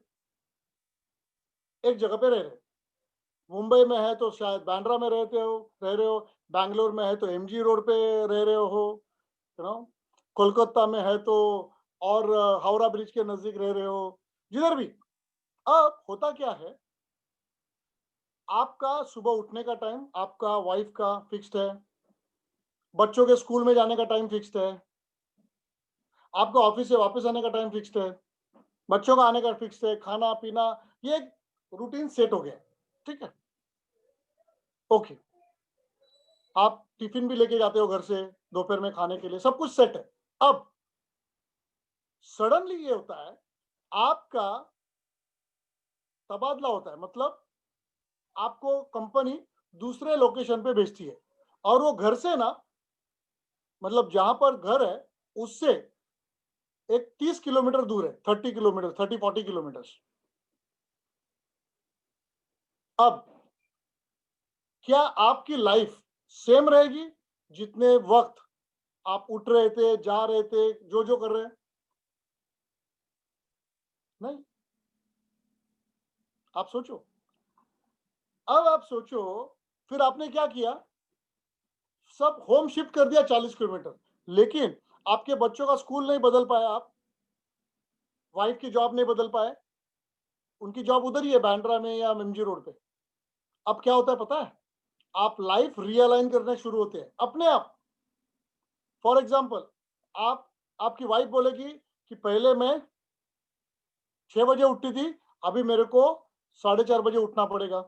एक जगह पे रह रहे हैं। मुंबई में है तो शायद बांद्रा में रह रहे हो, बैंगलोर में है तो एमजी रोड पे रह रहे हो, यू नो, कोलकाता में है तो, और हावड़ा ब्रिज के नजदीक रह रहे हो, जिधर भी। अब होता क्या है, आपका सुबह उठने का टाइम, आपका वाइफ का फिक्स्ड है, बच्चों के स्कूल में जाने का टाइम फिक्स्ड है, आपका ऑफिस से वापस आने का टाइम फिक्स्ड है, बच्चों का आने का फिक्स्ड है, खाना पीना, ये रूटीन सेट हो गया है। ठीक है, ओके, आप टिफिन भी लेके जाते हो घर से दोपहर में खाने के लिए, सब कुछ सेट है। अब सडनली ये होता है, आपका तबादला होता है, मतलब आपको कंपनी दूसरे लोकेशन पे भेजती है, और वो घर से ना, मतलब जहां पर घर है उससे एक 30 किलोमीटर दूर है, 30 किलोमीटर, 30-40 किलोमीटर। अब क्या आपकी लाइफ सेम रहेगी जितने वक्त आप उठ रहे थे, जा रहे थे, जो जो कर रहे हैं? नहीं। आप सोचो, अब आप सोचो, फिर आपने क्या किया? सब होम शिफ्ट कर दिया 40 किलोमीटर, लेकिन आपके बच्चों का स्कूल नहीं बदल पाए आप, वाइफ की जॉब नहीं बदल पाए, उनकी जॉब उधर ही है बांद्रा में या एमजी रोड पे। अब क्या होता है पता है? आप लाइफ रियलाइन करने शुरू होते हैं अपने आप। फॉर एग्जाम्पल, आपकी वाइफ बोलेगी कि पहले मैं 6 बजे उठती थी, अभी मेरे को 4:30 बजे उठना पड़ेगा।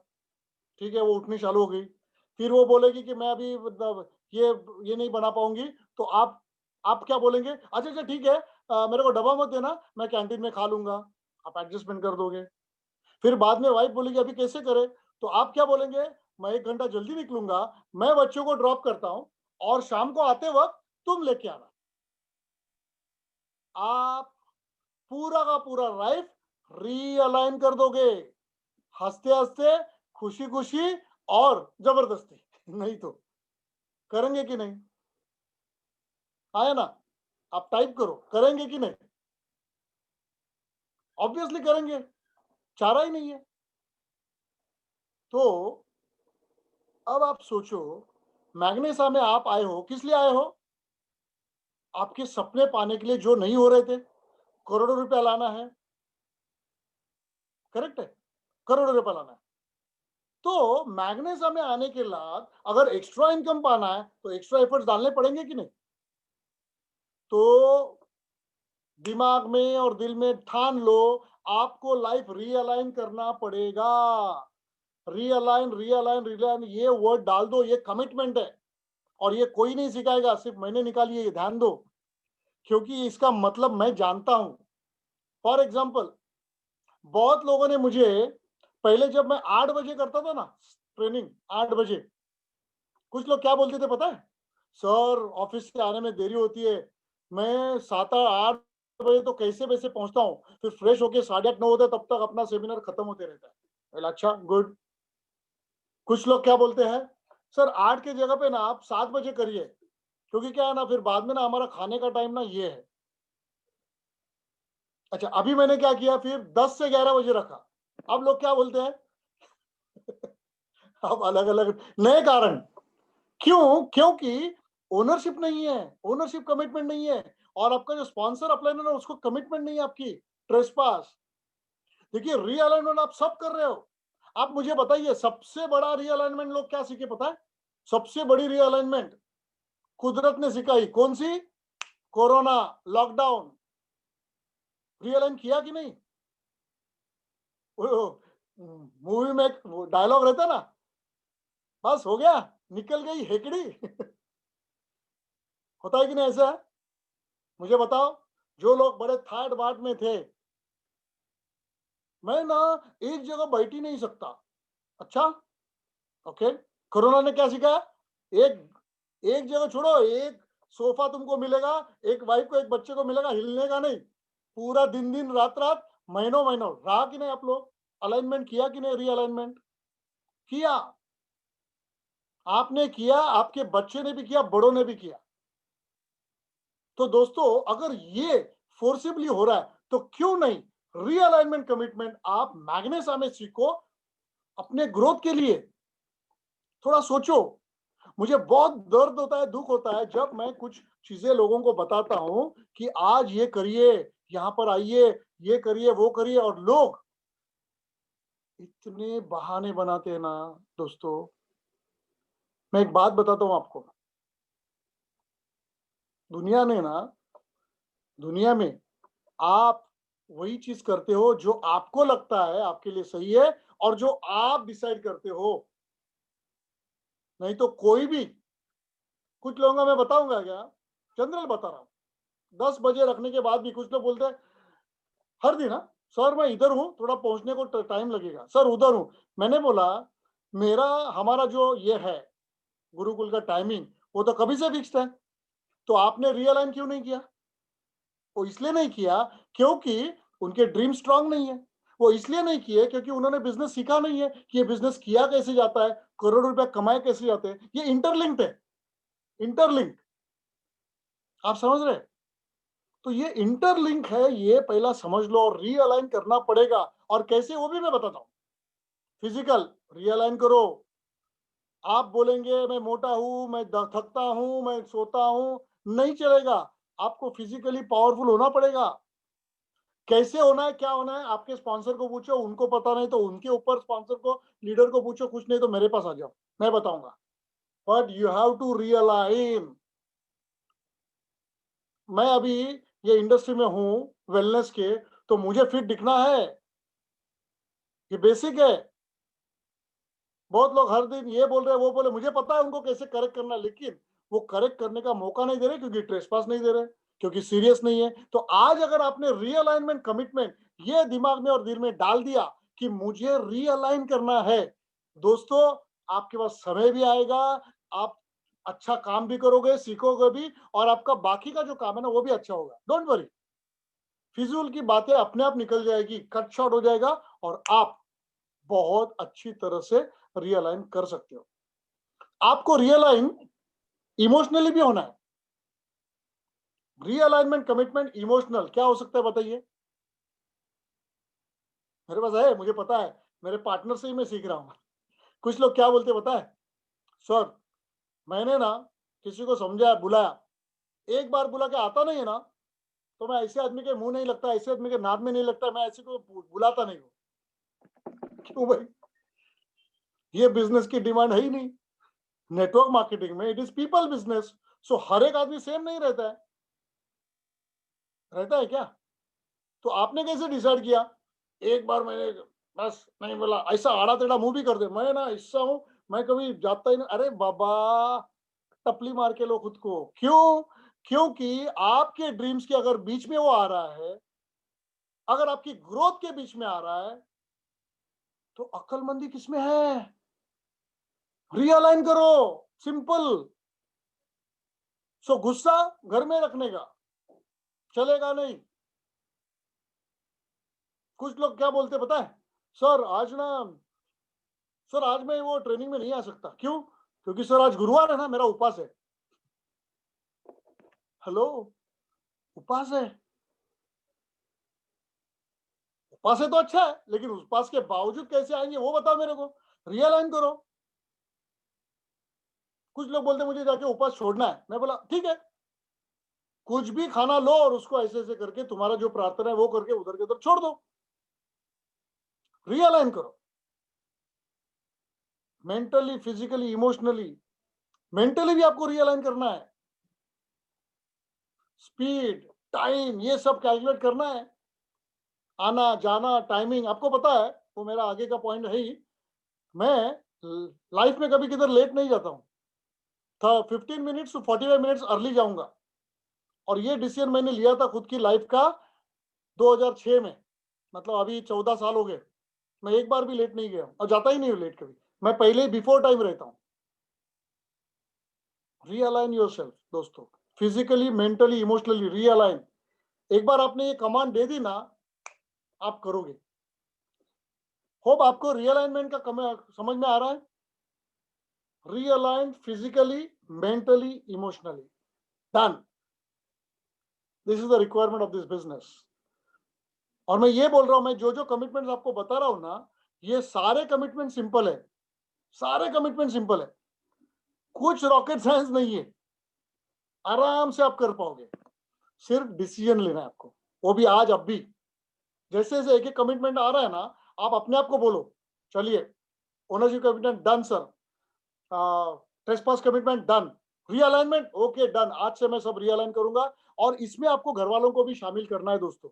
ठीक है, वो उठनी चालू हो गई। फिर वो बोलेगी कि मैं अभी मतलब ये नहीं बना पाऊंगी, तो आप क्या बोलेंगे? अच्छा अच्छा ठीक है, मेरे को डब्बा मत देना, मैं कैंटीन में खा लूंगा। आप एडजस्टमेंट कर दोगे। फिर बाद में वाइफ बोलेगी अभी कैसे करे, तो आप क्या बोलेंगे? मैं 1 घंटा जल्दी निकलूंगा, मैं बच्चों को ड्रॉप करता हूँ और शाम को आते वक्त तुम लेके आना। आप पूरा का पूरा लाइफ रीअलाइन कर दोगे, हंसते हंसते, खुशी खुशी और जबरदस्ती। नहीं तो करेंगे कि नहीं? आया ना? आप टाइप करो, करेंगे कि नहीं? ऑब्वियसली करेंगे, चारा ही नहीं है। तो अब आप सोचो, मैग्नेसा में आप आए हो, किस लिए आए हो? आपके सपने पाने के लिए, जो नहीं हो रहे थे। करोड़ों रुपया लाना है, करेक्ट है, करोड़ों रुपया लाना है। तो मैग्नेसा में आने के बाद अगर एक्स्ट्रा इनकम पाना है तो एक्स्ट्रा एफर्ट्स डालने पड़ेंगे कि नहीं? तो दिमाग में और दिल में ठान लो, आपको लाइफ रीअलाइन करना पड़ेगा। रीअलाइन रीअलाइन रीअलाइन, ये वर्ड डाल दो, ये कमिटमेंट है। और ये कोई नहीं सिखाएगा, सिर्फ मैंने निकाली है, ये ध्यान दो, क्योंकि इसका मतलब मैं जानता हूं। फॉर एग्जाम्पल, बहुत लोगों ने मुझे, पहले जब मैं 8 बजे करता था ना ट्रेनिंग, 8 बजे, कुछ लोग क्या बोलते थे पता है? सर ऑफिस से आने में देरी होती है, मैं 7 8 बजे तो कैसे वैसे पहुंचता हूँ, फिर फ्रेश होके 8:30 9 होता है, तब तक अपना सेमिनार खत्म होते रहता है। बोला, अच्छा गुड। कुछ लोग क्या बोलते हैं? सर 8 की जगह पे ना आप 7 बजे करिए, क्योंकि क्या है ना, फिर बाद में ना हमारा खाने का टाइम ना ये है। अच्छा, अभी मैंने क्या किया, फिर 10 से 11 बजे रखा। अब लोग क्या बोलते हैं? अब अलग अलग नए कारण। क्यों? क्योंकि ओनरशिप नहीं है, ओनरशिप कमिटमेंट नहीं है, और आपका जो स्पॉन्सर अपलाइन है ना, उसको कमिटमेंट नहीं है आपकी। ट्रेसपास। देखिए, रीअलाइनमेंट आप सब कर रहे हो। आप मुझे बताइए, सबसे बड़ा रीअलाइनमेंट लोग क्या सीखे पता है? सबसे बड़ी रीअलाइनमेंट कुदरत ने सिखाई, कौन सी? Corona, lockdown. रीअलाइन किया कि नहीं? मूवी में एक डायलॉग रहता ना, बस हो गया, निकल गई हेकड़ी। होता है कि नहीं ऐसा? मुझे बताओ, जो लोग बड़े थाट बाट में थे, मैं ना एक जगह बैठ ही नहीं सकता। अच्छा, ओके। कोरोना ने क्या सिखाया? एक एक जगह छोड़ो, एक सोफा तुमको मिलेगा, एक वाइफ को एक बच्चे को मिलेगा, हिलने का नहीं। पूरा दिन दिन रात रात, महीनों महीनों रहा कि नहीं आप लोग? अलाइनमेंट किया कि नहीं? रीअलाइनमेंट किया। आपने किया, आपके बच्चे ने भी किया, बड़ों ने भी किया। तो दोस्तों, अगर ये फोर्सिबली हो रहा है, तो क्यों नहीं रीअलाइनमेंट कमिटमेंट आप मैग्नेसा में सीखो, अपने ग्रोथ के लिए। थोड़ा सोचो। मुझे बहुत दर्द होता है, दुख होता है, जब मैं कुछ चीजें लोगों को बताता हूं कि आज ये करिए, यहां पर आइए, ये करिए, वो करिए, और लोग इतने बहाने बनाते हैं ना। दोस्तों, मैं एक बात बताता हूं आपको। दुनिया ने ना दुनिया में आप वही चीज करते हो जो आपको लगता है आपके लिए सही है, और जो आप डिसाइड करते हो। नहीं तो कोई भी, कुछ लोगों का मैं बताऊंगा क्या, जनरल बता रहा हूँ। 10 बजे रखने के बाद भी कुछ लोग बोलते हैं हर दिन, हाँ सर मैं इधर हूँ, थोड़ा पहुंचने को टाइम लगेगा, सर उधर हूँ। मैंने बोला, मेरा हमारा जो ये है गुरुकुल का टाइमिंग, वो तो कभी से फिक्स्ड है। तो आपने रियलाइन क्यों नहीं किया? वो इसलिए नहीं किया क्योंकि उनके ड्रीम स्ट्रांग नहीं है। वो इसलिए नहीं किए क्योंकि उन्होंने बिजनेस सीखा नहीं है कि ये बिजनेस किया कैसे जाता है, करोड़ रुपया कमाए कैसे जाते हैं। ये इंटरलिंक्ड है, इंटरलिंक। आप समझ रहे हैं? तो ये इंटरलिंक है, ये पहला समझ लो, और रीअलाइन करना पड़ेगा। और कैसे, वो भी मैं बताता हूँ। फिजिकल रीअलाइन करो। आप बोलेंगे मैं मोटा हूं, मैं थकता हूं, मैं सोता हूं, नहीं चलेगा। आपको फिजिकली पावरफुल होना पड़ेगा। कैसे होना है, क्या होना है, आपके स्पॉन्सर को पूछो, उनको पता नहीं तो उनके ऊपर स्पॉन्सर को, लीडर को पूछो, कुछ नहीं तो मेरे पास आ जाओ, मैं बताऊंगा। But you have to realign. मैं अभी ये इंडस्ट्री में हूँ वेलनेस के, तो मुझे फिट दिखना है, ये बेसिक है। बहुत लोग हर दिन ये बोल रहे हैं, वो बोले, मुझे पता है उनको कैसे करेक्ट करना है, लेकिन वो करेक्ट करने का मौका नहीं दे रहे, क्योंकि ट्रेसपास नहीं दे रहे, क्योंकि सीरियस नहीं है। तो आज अगर आपने रीअलाइनमेंट कमिटमेंट ये दिमाग में और दिल में डाल दिया कि मुझे रीअलाइन करना है, दोस्तों, आपके पास समय भी आएगा, आप अच्छा काम भी करोगे, सीखोगे भी, और आपका बाकी का जो काम है ना, वो भी अच्छा होगा। डोंट वरी, फिजूल की बातें अपने आप निकल जाएगी, कट शॉर्ट हो जाएगा, और आप बहुत अच्छी तरह से रियलाइन कर सकते हो। आपको रियलाइन इमोशनली भी होना है। रीअलाइनमेंट कमिटमेंट इमोशनल क्या हो सकता है बताइए? मेरे पास है, मुझे पता है, मेरे पार्टनर से ही मैं सीख रहा हूँ। कुछ लोग क्या बोलते पता है? सर, मैंने ना किसी को समझाया, बुलाया, एक बार बुला के आता नहीं है ना, तो मैं ऐसे आदमी के मुंह नहीं लगता, ऐसे आदमी के नाद में नहीं लगता, मैं ऐसे को बुलाता नहीं हूँ। क्यों भाई? ये बिजनेस की डिमांड है ही नहीं। नेटवर्क मार्केटिंग में इट इज पीपल बिजनेस, सो हर एक आदमी सेम नहीं रहता है। रहता है क्या? तो आपने कैसे डिसाइड किया? एक बार मैंने बस नहीं बोला, ऐसा आड़ा टेढ़ा मुंह भी कर दे, मैं ना ऐसा हूं, मैं कभी जाता ही नहीं। अरे बाबा, टपली मार के लो खुद को। क्यों? क्योंकि आपके ड्रीम्स के अगर बीच में वो आ रहा है, अगर आपकी ग्रोथ के बीच में आ रहा है, तो अक्लमंदी किसमें है? रियलाइन करो, सिंपल। सो गुस्सा घर में रखने का चलेगा नहीं। कुछ लोग क्या बोलते पता है? सर आज ना, सर आज मैं वो ट्रेनिंग में नहीं आ सकता। क्यों? क्योंकि सर आज गुरुवार है ना, मेरा उपवास है। हेलो, उपवास है? उपवास है तो अच्छा है, लेकिन उपवास के बावजूद कैसे आएंगे वो बताओ मेरे को। रियलाइन करो। कुछ लोग बोलते मुझे जाके उपवास छोड़ना है, मैं बोला ठीक है, कुछ भी खाना लो और उसको ऐसे ऐसे करके तुम्हारा जो प्रार्थना है वो करके उधर के उधर छोड़ दो। रियलाइन करो, मेंटली, फिजिकली, इमोशनली। मेंटली भी आपको रियलाइन करना है। स्पीड, टाइम, ये सब कैलकुलेट करना है। आना जाना, टाइमिंग आपको पता है, वो मेरा आगे का पॉइंट है ही। मैं लाइफ में कभी किधर लेट नहीं जाता हूँ। था 15 मिनट्स टू 45 मिनट्स अर्ली जाऊंगा। और ये डिसीजन मैंने लिया था खुद की लाइफ का 2006 में, मतलब अभी 14 साल हो गए। मैं एक बार भी लेट नहीं गया और जाता ही नहीं हूँ लेट कभी। मैं पहले ही बिफोर टाइम रहता हूँ। रीअलाइन योरसेल्फ दोस्तों, फिजिकली, मेंटली, इमोशनली रीअलाइन। एक बार आपने ये कमांड दे दी ना, आप करोगे। होप आपको रीअलाइनमेंट का समझ में आ रहा है। Realign physically, mentally, emotionally, done. This is the requirement of this business. और मैं ये बोल रहा हूं, मैं जो जो कमिटमेंट आपको बता रहा हूं ना, ये सारे कमिटमेंट सिंपल है। सारे कमिटमेंट सिंपल है, कुछ रॉकेट साइंस नहीं है। आराम से आप कर पाओगे। सिर्फ डिसीजन लेना है आपको, वो भी आज, अब भी। जैसे जैसे एक एक कमिटमेंट आ रहा है ना, आप अपने आप को बोलो, चलिए, ownership commitment done sir, trespass commitment done, realignment okay done, आज से मैं सब रीअलाइन करूंगा। और इसमें आपको घर वालों को भी शामिल करना है दोस्तों।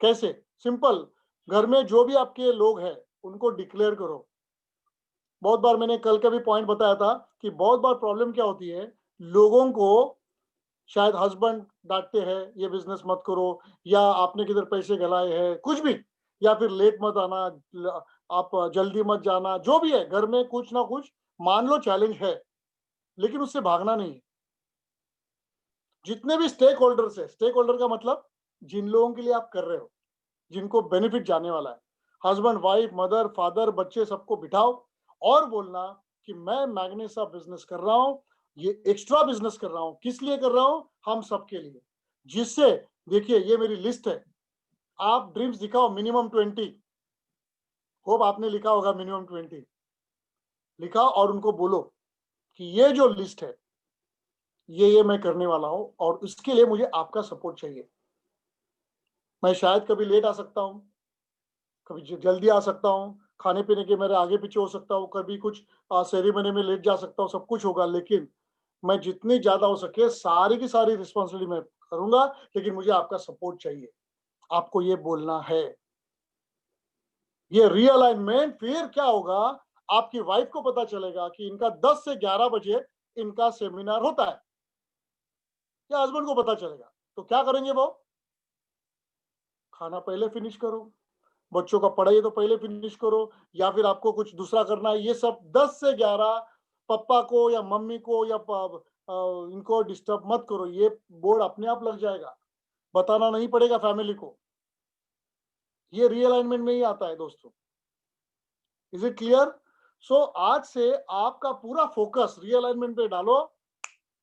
कैसे? सिंपल, घर में जो भी आपके लोग हैं उनको डिक्लेयर करो। बहुत बार मैंने कल का भी पॉइंट बताया था कि बहुत बार प्रॉब्लम क्या होती है, लोगों को शायद हस्बैंड डांटते हैं, ये बिजनेस मत करो, या आपने किधर पैसे गलाए हैं, कुछ भी, या फिर लेट मत आना, आप जल्दी मत जाना, जो भी है घर में कुछ ना कुछ मान लो चैलेंज है, लेकिन उससे भागना नहीं है। जितने भी स्टेक होल्डर्स है, स्टेक होल्डर का मतलब जिन लोगों के लिए आप कर रहे हो, जिनको बेनिफिट जाने वाला है, हस्बैंड, वाइफ, मदर, फादर, बच्चे, सबको बिठाओ और बोलना कि मैं मैग्नेसा बिजनेस कर रहा हूं, ये एक्स्ट्रा बिजनेस कर रहा हूं। किस लिए कर रहा हूं? हम सबके लिए। जिससे, देखिए ये मेरी लिस्ट है, आप ड्रीम्स दिखाओ मिनिमम 20। होप आपने लिखा होगा मिनिमम 20, लिखाओ और उनको बोलो कि ये जो लिस्ट है, ये मैं करने वाला हूं, और उसके लिए मुझे आपका सपोर्ट चाहिए। मैं शायद कभी लेट आ सकता हूं, कभी जल्दी आ सकता हूँ, खाने पीने के मेरे आगे पीछे हो सकता हूँ, कभी कुछ सेरेमनी में लेट जा सकता हूँ, सब कुछ होगा, लेकिन मैं जितनी ज्यादा हो सके सारी की सारी रिस्पॉन्सिबिलिटी मैं करूंगा, लेकिन मुझे आपका सपोर्ट चाहिए। आपको ये बोलना है। ये रीअलाइनमेंट फिर क्या होगा, आपकी वाइफ को पता चलेगा कि इनका 10 से 11 बजे इनका सेमिनार होता है, या हस्बैंड को पता चलेगा, तो क्या करेंगे वो? खाना पहले फिनिश करो, बच्चों का पढ़ाई है तो पहले फिनिश करो, या फिर आपको कुछ दूसरा करना है। ये सब 10 से 11 पप्पा को या मम्मी को या इनको डिस्टर्ब मत करो। ये बोर्ड अपने आप लग जाएगा, बताना नहीं पड़ेगा फैमिली को। ये रीअलाइनमेंट में ही आता है दोस्तों। Is it clear? सो आज से आपका पूरा फोकस रीअलाइनमेंट पे डालो।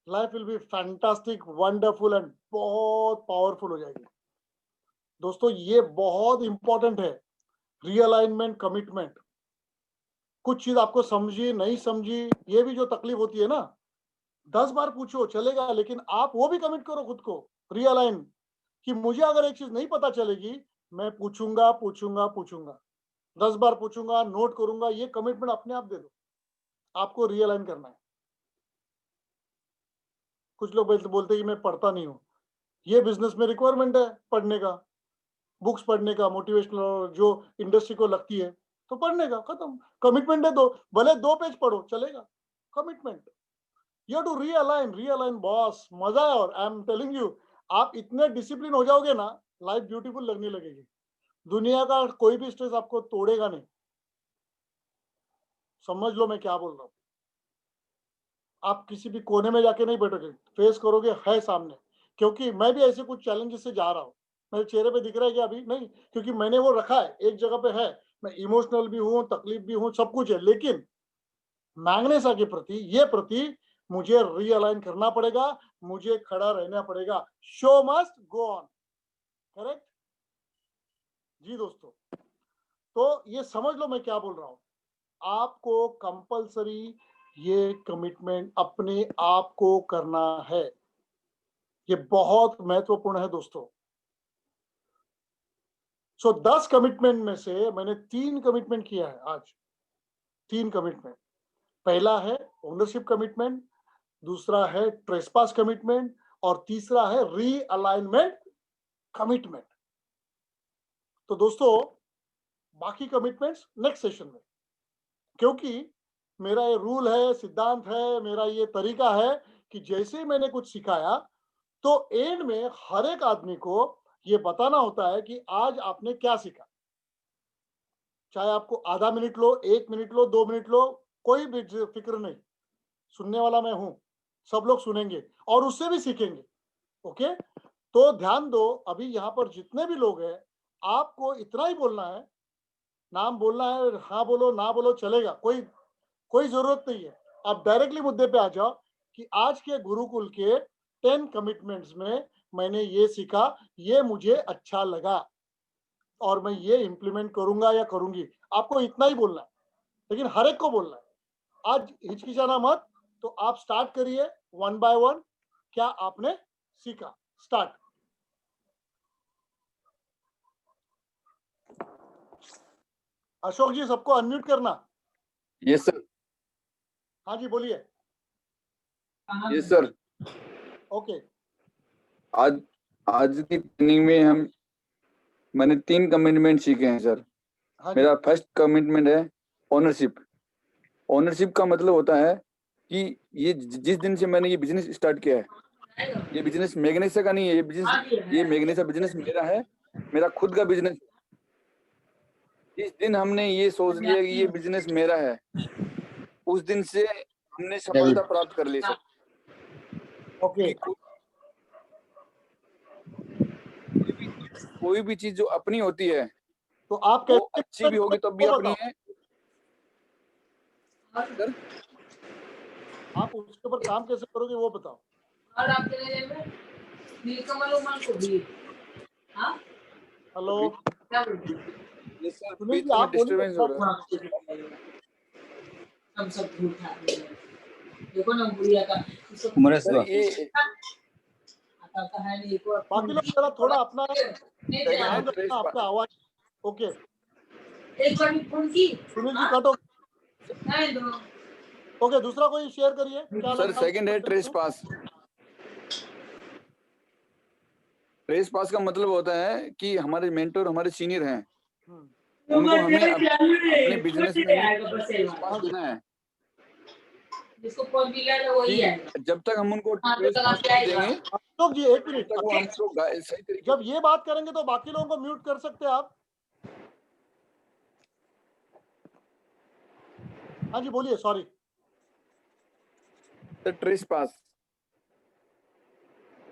Life will be fantastic, wonderful and बहुत पावरफुल हो जाएगी दोस्तों। ये बहुत इंपॉर्टेंट है, रीअलाइनमेंट, कमिटमेंट। कुछ चीज आपको समझी नहीं समझी, ये भी जो तकलीफ होती है ना, 10 बार पूछो चलेगा, लेकिन आप वो भी कमिट करो खुद को, रियलाइन, कि मुझे अगर एक चीज नहीं पता चलेगी, मैं पूछूंगा पूछूंगा पूछूंगा, 10 बार पूछूंगा, नोट करूंगा। ये कमिटमेंट अपने आप दे दो। आपको रियलाइन करना है। कुछ लोग बोलते हैं कि मैं पढ़ता नहीं हूँ। ये बिजनेस में रिक्वायरमेंट है पढ़ने का, बुक्स पढ़ने का, मोटिवेशनल जो इंडस्ट्री को लगती है, तो पढ़ने का, खत्म। कमिटमेंट है दो, भले 2 पेज पढ़ो चलेगा, commitment. You to realign boss, मजा है। और आई एम टेलिंग यू, आप इतने डिसिप्लिन हो जाओगे ना, लाइफ ब्यूटीफुल लगने लगेगी। दुनिया का कोई भी स्ट्रेस आपको तोड़ेगा नहीं। समझ लो मैं क्या बोल रहा हूँ। आप किसी भी कोने में जाके नहीं बैठोगे, फेस करोगे, है सामने। क्योंकि मैं भी ऐसे कुछ चैलेंजेस से जा रहा हूँ। मेरे चेहरे पे दिख रहा है कि अभी नहीं, क्योंकि मैंने वो रखा है एक जगह पे है। मैं इमोशनल भी हूँ, तकलीफ भी हूँ, सब कुछ है, लेकिन मैग्नेसा के प्रति मुझे रियलाइन करना पड़ेगा, मुझे खड़ा रहना पड़ेगा। Show must go on, correct जी दोस्तों। तो ये समझ लो मैं क्या बोल रहा हूं। आपको कंपलसरी ये कमिटमेंट अपने आप को करना है। ये बहुत महत्वपूर्ण है दोस्तों। सो 10 कमिटमेंट में से मैंने 3 कमिटमेंट किया है आज। 3 कमिटमेंट। पहला है ओनरशिप कमिटमेंट, दूसरा है ट्रेसपास कमिटमेंट, और तीसरा है रीअलाइनमेंट कमिटमेंट। तो दोस्तों बाकी कमिटमेंट्स नेक्स्ट सेशन में, क्योंकि मेरा ये रूल है, सिद्धांत है, मेरा ये तरीका है कि जैसे ही मैंने कुछ सिखाया, तो एंड में हर एक आदमी को ये बताना होता है कि आज आपने क्या सीखा। चाहे आपको आधा minute low, 1 minute low, 2 minute low, कोई भी फिक्र नहीं। सुनने वाला मैं हूं, सब लोग सुनेंगे और उससे भी सीखेंगे। ओके, तो ध्यान दो, अभी यहाँ पर जितने भी लोग हैं, आपको इतना ही बोलना है, नाम बोलना है, हाँ बोलो ना बोलो चलेगा, कोई कोई जरूरत नहीं है। आप डायरेक्टली मुद्दे पे आ जाओ कि आज के गुरुकुल के 10 कमिटमेंट्स में मैंने ये सीखा, ये मुझे अच्छा लगा और मैं ये इंप्लीमेंट करूंगा या करूंगी। आपको इतना ही बोलना है, लेकिन हर एक को बोलना है। आज हिचकिचाना मत। तो आप स्टार्ट करिए 1 बाय 1। क्या आपने सीखा? स्टार्ट। अशोक जी, सबको अनम्यूट करना। Yes sir. हाँ जी बोलिए। Yes sir. ओके, आज आज की ट्रेनिंग में मैंने 3 कमिटमेंट सीखे हैं सर। हाँ जी, मेरा फर्स्ट कमिटमेंट है ओनरशिप। ओनरशिप का मतलब होता है कि ये जिस दिन से मैंने ये बिजनेस स्टार्ट किया है, ये बिजनेस मैग्नेसा का नहीं है, ये मैग्नेसा बिजनेस मेरा है, मेरा खुद का बिजनेस। जिस दिन हमने ये सोच लिया कि ये बिजनेस मेरा है, उस दिन से हमने सफलता प्राप्त कर ली सर। ओके, कोई भी चीज जो अपनी होती है तो आप वो कैसे अच्छी भी होगी तो भी वो अपनी बताओ। है सर। आप उसके ऊपर काम कैसे करोगे वो बताओ। और आपके लिए में नीलकमल उमल को भी हाँ हेलो क्या बोलते ये सर सुनील जी, बीच में आप बोलिए। डिस्टरबेंस हो रहा है। सब झूठ है। देखो ना बुढ़िया का सर ये आता है नहीं को बाकी लोग जरा थोड़ा अपना नहीं सेकंड दिया। है ध्यान रखना, आपका आवाज। ओके, एक बार फोन की सुनील जी कटो। नहीं दो ओके, दूसरा कोई शेयर करिए क्या सर लगा। सेकंड है ट्रेस पास। ट्रेस पास का मतलब होता है कि हमारे मेंटर हमारे सीनियर हैं, हम्म, उनको हमें अपने बिजनेस में ट्रेस पास देना है जिसको 4 व्हीलर है वही है। कि जब तक हम उनको हाँ, तो ट्रेस लगा पास के नहीं आएगा। देंगे अशोक जी एक तब मिनट, तक वो हमको सही तरीके जब ये बात करेंगे तो बाकी लोगों को म्यूट कर सकते हैं आप। हाँ जी बोलिए, सॉरी। से ट्रेस पास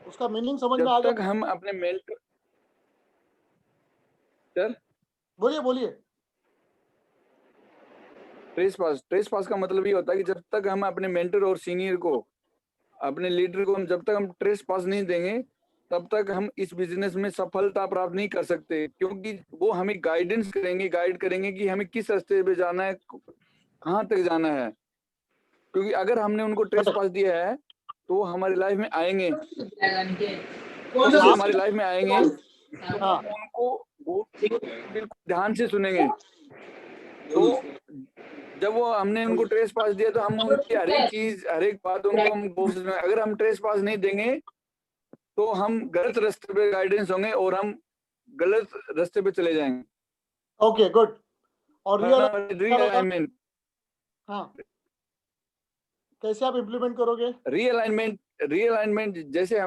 उसका मीनिंग समझ में आ जब तक गया? हम अपने मेंटर बोलिए बोलिए। ट्रेस पास का मतलब ये होता है कि जब तक हम अपने मेंटर और सीनियर को, अपने लीडर को, हम जब तक हम ट्रेस पास नहीं देंगे तब तक हम इस बिजनेस में सफलता प्राप्त नहीं कर सकते, क्योंकि वो हमें गाइड करेंगे कि हमें किस रास्ते पे जाना है, कहाँ तक जाना है। क्योंकि अगर हमने उनको ट्रेस पास दिया है तो वो हमारी लाइफ में आएंगे, कौन जब सा वो हमारी लाइफ में आएंगे तो हाँ, हम उनको वो बिल्कुल ध्यान से सुनेंगे। तो जब वो हमने उनको ट्रेस पास दिया तो हम उनकी हर एक चीज, हर एक बात उनको हम गौर से सुनेंगे। अगर हम ट्रेस पास नहीं देंगे तो हम गलत रास्ते पे गाइडेंस होंगे और हम गलत रास्ते पे चले जाएंगे। Okay good. और रीअलाइनमेंट हाँ, कैसे आप इम्प्लीमेंट करोगे? रीअलाइनमेंट जैसे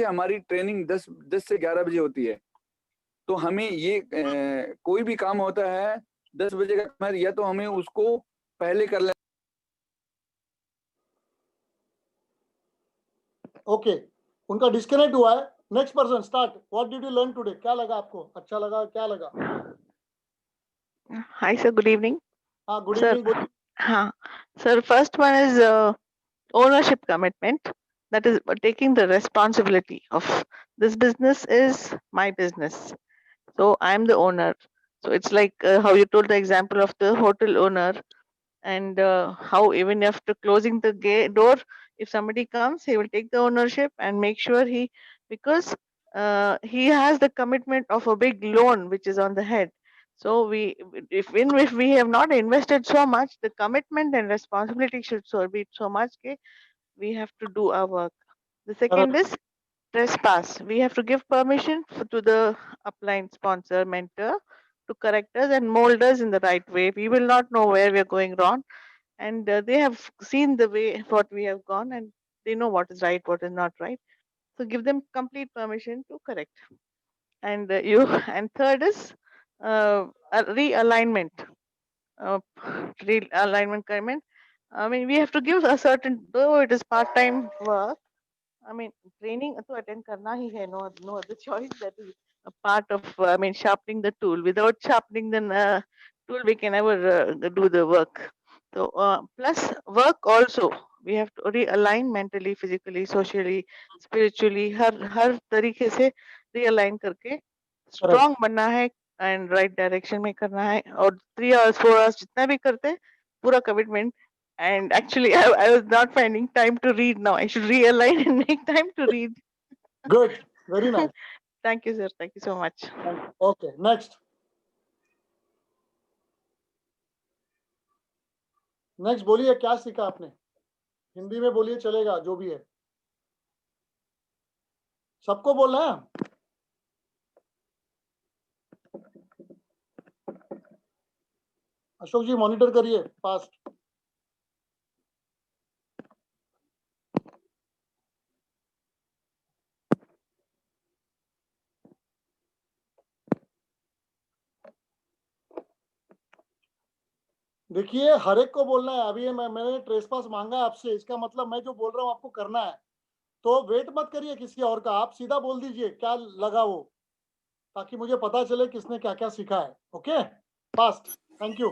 हमारी ट्रेनिंग 10 से 11 बजे होती है, तो हमें ये कोई भी काम होता है 10 बजे का काम है, या तो हमें उसको पहले कर लेना। ओके, उनका डिस्कनेक्ट हुआ है। Next person start. What did you learn today? क्या लगा आपको? अच्छा लगा, क्या लगा? Hi, sir. Good evening. हाँ, good Sir, evening. sir, first one is ownership commitment. That is taking the responsibility of this business is my business. So I'm the owner. So it's like how you told the example of the hotel owner, and how even after closing the door, if somebody comes, he will take the ownership and make sure because he has the commitment of a big loan which is on the head. So if we have not invested so much, the commitment and responsibility should be so much okay, we have to do our work. The second is trespass. We have to give permission to the upline sponsor mentor to correct us and mold us in the right way. We will not know where we are going wrong, and they have seen the way what we have gone, and they know what is right, what is not right. So give them complete permission to correct. And you and third is a realignment. Realignment comment. I mean, we have to give a certain, though it is part-time work. I mean, training to attend karna hi hai, no other choice. That is a part of, I mean, sharpening the tool. Without sharpening the tool, we can never do the work. So, plus work also, we have to realign mentally, physically, socially, spiritually, हर तरीके से realign करके strong बनना है and right direction में करना है, और 3 hours 4 hours जितना भी करते पूरा commitment. And actually, I was not finding time to read now. I should realign and make time to read. Good, very nice. Thank you, sir. Thank you so much. Okay, next. Next बोलिए, क्या सीखा आपने? हिंदी में बोलिए, चलेगा, जो भी है। सबको बोलना है। अशोक जी मॉनिटर करिए फास्ट। देखिए, हर एक को बोलना है। अभी मैंने ट्रेसपास मांगा आपसे, इसका मतलब मैं जो बोल रहा हूँ आपको करना है। तो वेट मत करिए किसी और का, आप सीधा बोल दीजिए क्या लगा वो, ताकि मुझे पता चले किसने क्या क्या सीखा है। Okay, fast. Thank you.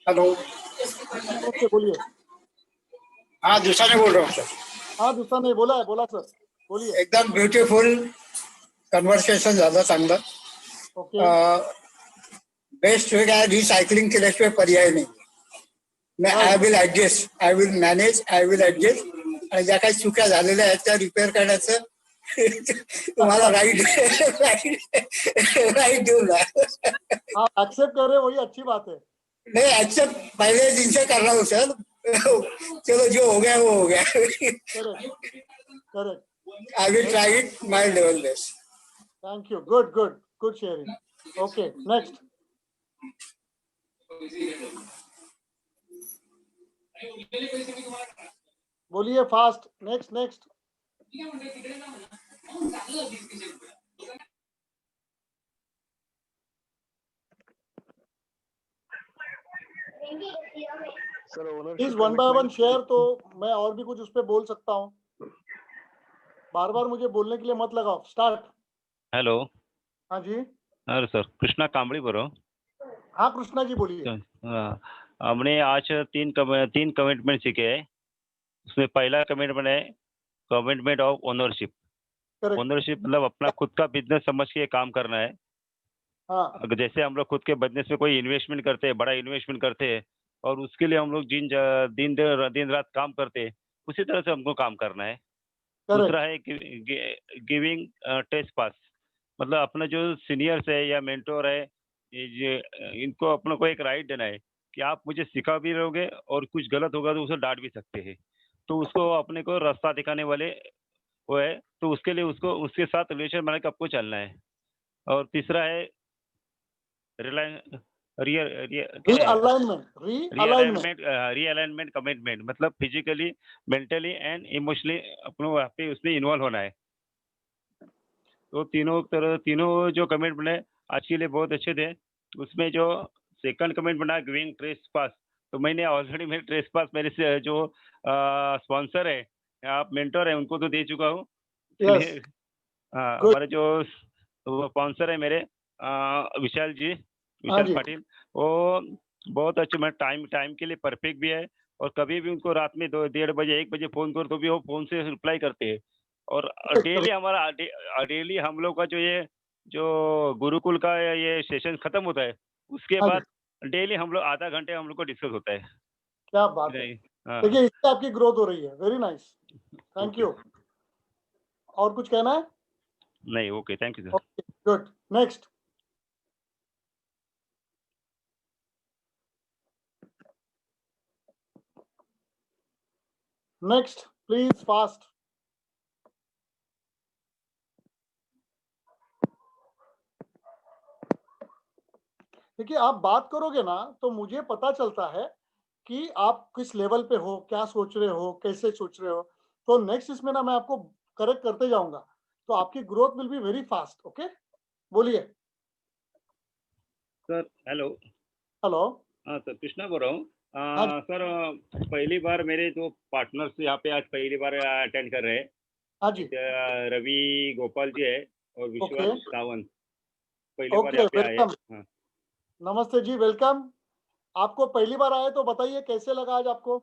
Hello, okay, बोलिए। हाँ दूसरा नहीं बोल रहा हूँ सर। हाँ, दूसरा नहीं बोला है, बोला सर, बोलिए। एकदम ब्युटिफुल कन्वर्सेशन झालं चांगलं। ओके, बेस्ट वे काय, रिसायकलिंग केल्याशिवाय पर्याय नाही. मैं I will adjust, I will manage, I will adjust, आणि ज्या काही चुक्या झालेल्या आहेत त्या रिपेअर करण्याचं तुम्हाला राईट देऊ ना. आप एक्सेप्ट कर रहे हो, वही अच्छी बात है। नहीं एक्सेप्ट पहले दिन से कर रहा हूँ सर, चलो जो हो गया वो हो गया. Correct correct. I will try it my level best. Thank you. Good sharing. Okay, next. बोलिए fast. Next. Please one by one share. तो मैं और भी कुछ उस पर बोल सकता हूँ. बार मुझे बोलने के लिए मत लगाओ. स्टार्ट. हेलो. हाँ जी. अरे सर, कृष्णा कांबड़ी बोल रहा हूँ. हाँ कृष्णा जी बोलिए. हमने आज तीन कमिटमेंट सीखे हैं. उसमें पहला कमिटमेंट है commitment of ownership. Correct. Ownership मतलब अपना खुद का बिजनेस समझ के काम करना है. हाँ अगर जैसे हम लोग खुद के बिजनेस में कोई इन्वेस्टमेंट करते हैं, बड़ा इन्वेस्टमेंट करते हैं, और उसके लिए हम लोग दिन रात काम करते हैं, उसी तरह से हमको काम करना है. करेक्ट. दूसरा है गिविंग टेस्ट पास. मतलब अपना जो सीनियर्स है या मेंटोर है, इनको अपने को एक राइट देना है कि आप मुझे सिखा भी रहोगे और कुछ गलत होगा तो उसे डांट भी सकते हैं. तो उसको अपने को रास्ता दिखाने वाले वो है, तो उसके लिए उसको उसके साथ रिलेशन बना के आपको चलना है. और तीसरा है रीअलाइनमेंट कमिटमेंट. मतलब फिजिकली, मेंटली एंड इमोशनली अपने वहाँ पे उसमें इन्वॉल्व होना है. तो तीनों जो कमिटमेंट है आज के लिए बहुत अच्छे थे. उसमें जो सेकंड कमिटमेंट बना गिविंग ट्रेस पास, तो मैंने ऑलरेडी मेरे ट्रेस पास मेरे से जो स्पॉन्सर है, आप मेंटर है, उनको तो दे चुका हूँ. Yes. हमारे जो स्पॉन्सर है मेरे विशाल जी. पाटिल, वो बहुत अच्छे. मैं टाइम के लिए परफेक्ट भी है, और कभी भी उनको रात में 1:30 बजे 1 बजे फोन करो तो भी वो फोन से रिप्लाई करते हैं. और डेली हम लोग का जो गुरुकुल का ये सेशन खत्म होता है, उसके हाँ जी. बाद डेली हम लोग आधा घंटे हम लोग को डिस्कस होता है. क्या बात है. नहीं, हाँ. देखिए इससे आपकी ग्रोथ हो रही है. Very nice. Thank you. और कुछ कहना है? नहीं, okay, thank you sir. Okay good. Next. Next please fast. देखिए आप बात करोगे ना तो मुझे पता चलता है कि आप किस लेवल पे हो, क्या सोच रहे हो, कैसे सोच रहे हो. तो नेक्स्ट इसमें ना मैं आपको करेक्ट करते जाऊंगा, तो आपकी growth will be very fast. Okay बोलिए. Sir hello. हेलो. हाँ सर, कृष्णा बोल रहा हूँ. हाँ जी. सर, पहली बार मेरे जो पार्टनर्स यहाँ पे आज पहली बार अटेंड कर रहे हैं. हाँ जी. रवि गोपाल जी है और विश्वास ओके. सावंत पहली बार ओके यहाँ पे आए. वेलकम. हाँ. नमस्ते जी. वेलकम. आपको पहली बार आए तो बताइए कैसे लगा आज आपको.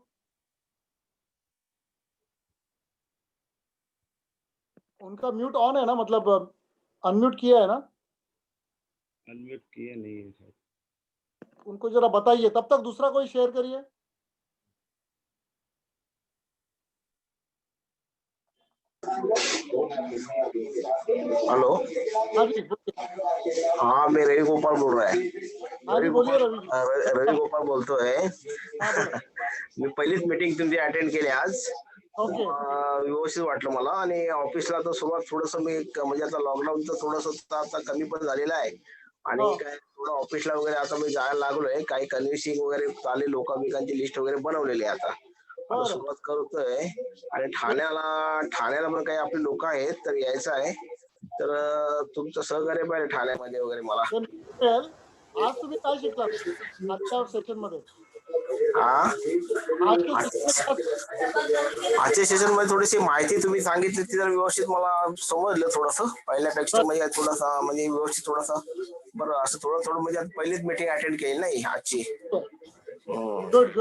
उनका म्यूट ऑन है ना, मतलब अनम्यूट किया है ना. अनम्यूट किए नहीं है सर. उनको जरा बताइए. तब तक दूसरा कोई शेयर करिए. हेलो. हाँ जी बोलिए. हाँ, मैं रवि गोपाल बोल रहा है. हाँ जी बोलिए रवि जी. रवि गोपाल बोलतोय. हाँ बोला. मी पहिलीच मीटिंग तुमची अटेंड केली आज. ओके. व्यवस्थित वाटलं मला. आणि ऑफिसला तर सुरुवात थोडंसं मी म्हणजे आता लॉकडाऊनचं थोडंसं आता कमी पण झालेलं आहे. आणि हो. काय थोडं ऑफिसला वगैरे आता मी जायला लागलोय. काही कन्व्हिन्सिंग वगैरे चालू लोकांची लिस्ट वगैरे बनवलेली आहे आता. आता बरं. सुरुवात करतोय. आणि ठाण्याला पण काही आपले लोक आहेत, तर यायचं आहे. तर तुमचं सहकार्य पाहिजे ठाण्यामध्ये वगैरे मला. ते मिळेल. आज तुम्ही काय शिकलात आजच्या सेशन मध्ये? हा, आजच्या सेशन आजच्या सेशन मध्ये थोडीशी माहिती तुम्ही सांगितली ती जर व्यवस्थित मला समजलं थोडस पहिल्यापेक्षा. म्हणजे थोडासा म्हणजे व्यवस्थित थोडासा बरं असं थोडं म्हणजे आता पहिलीच मीटिंग अटेंड केली नाही आजची. गुड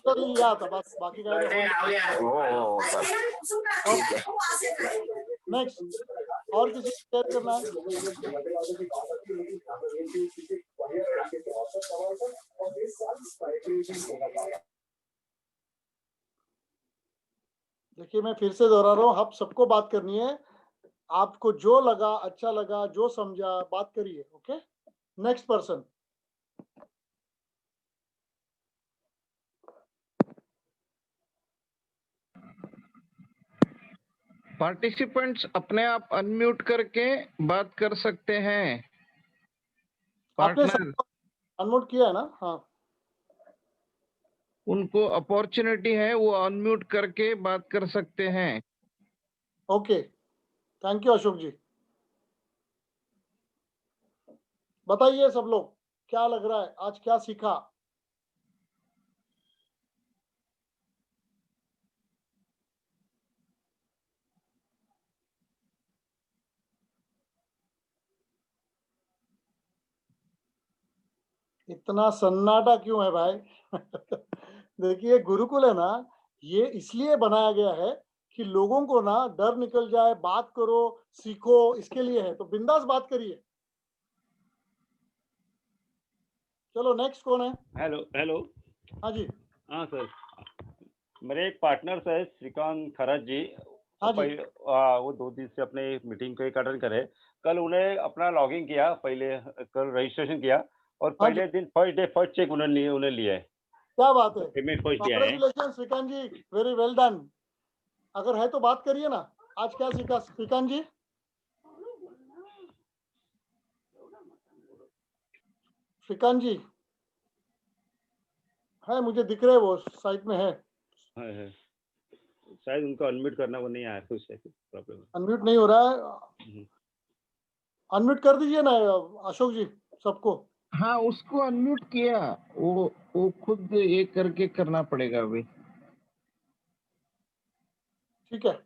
तर या आता बस. बाकी काय नाही. हो सर, ठीक आहे. नेक्स्ट. और किसी शेयर करना है? देखिए मैं फिर से दोहरा रहा हूँ, आप सबको बात करनी है. आपको जो लगा, अच्छा लगा, जो समझा, बात करिए. ओके. Next person. पार्टिसिपेंट्स अपने आप अनम्यूट करके बात कर सकते हैं। आपने पार्टनर, अनम्यूट किया है ना? हाँ, उनको अपॉर्चुनिटी है, वो अनम्यूट करके बात कर सकते हैं। ओके, थैंक यू अशोक जी। बताइए सब लोग, क्या लग रहा है, आज क्या सीखा? इतना सन्नाटा क्यों है भाई? देखिए, गुरुकुल है ना, ये इसलिए बनाया गया है कि लोगों को ना डर निकल जाए, बात करो, सीखो, इसके लिए है। तो बिंदास बात करिए। चलो, नेक्स्ट कौन है? Hello hello. हाँ जी, हाँ सर, मेरे एक पार्टनर है श्रीकांत खराज जी। हाँ जी, वो 2 दिन से अपने मीटिंग को एक अटेंड करे। कल उन्हें अपना लॉगिन किया, पहले कल रजिस्ट्रेशन किया, और हाँ जी, पहले दिन फर्स्ट डे फर्स्ट चेक उन्हें लिया है, क्या बात है। पेमेंट फर्स्ट डे आए हैं। कॉन्ग्रेचुलेशन श्रीकांत जी, वेरी वेल डन। अगर है तो बात करिए ना, आज क्या सीखा श्रीकांत जी? श्रीकांत जी है, मुझे दिख रहे, वो साइट में है। है। शायद उनको अनम्यूट करना वो नहीं आया, कुछ ऐसी प्रॉब्लम अनम्यूट नहीं हो रहा है, है। अनम्यूट कर दीजिए ना अशोक जी सबको। हाँ, उसको अनम्यूट किया, वो खुद ये करके करना पड़ेगा अभी। ठीक है,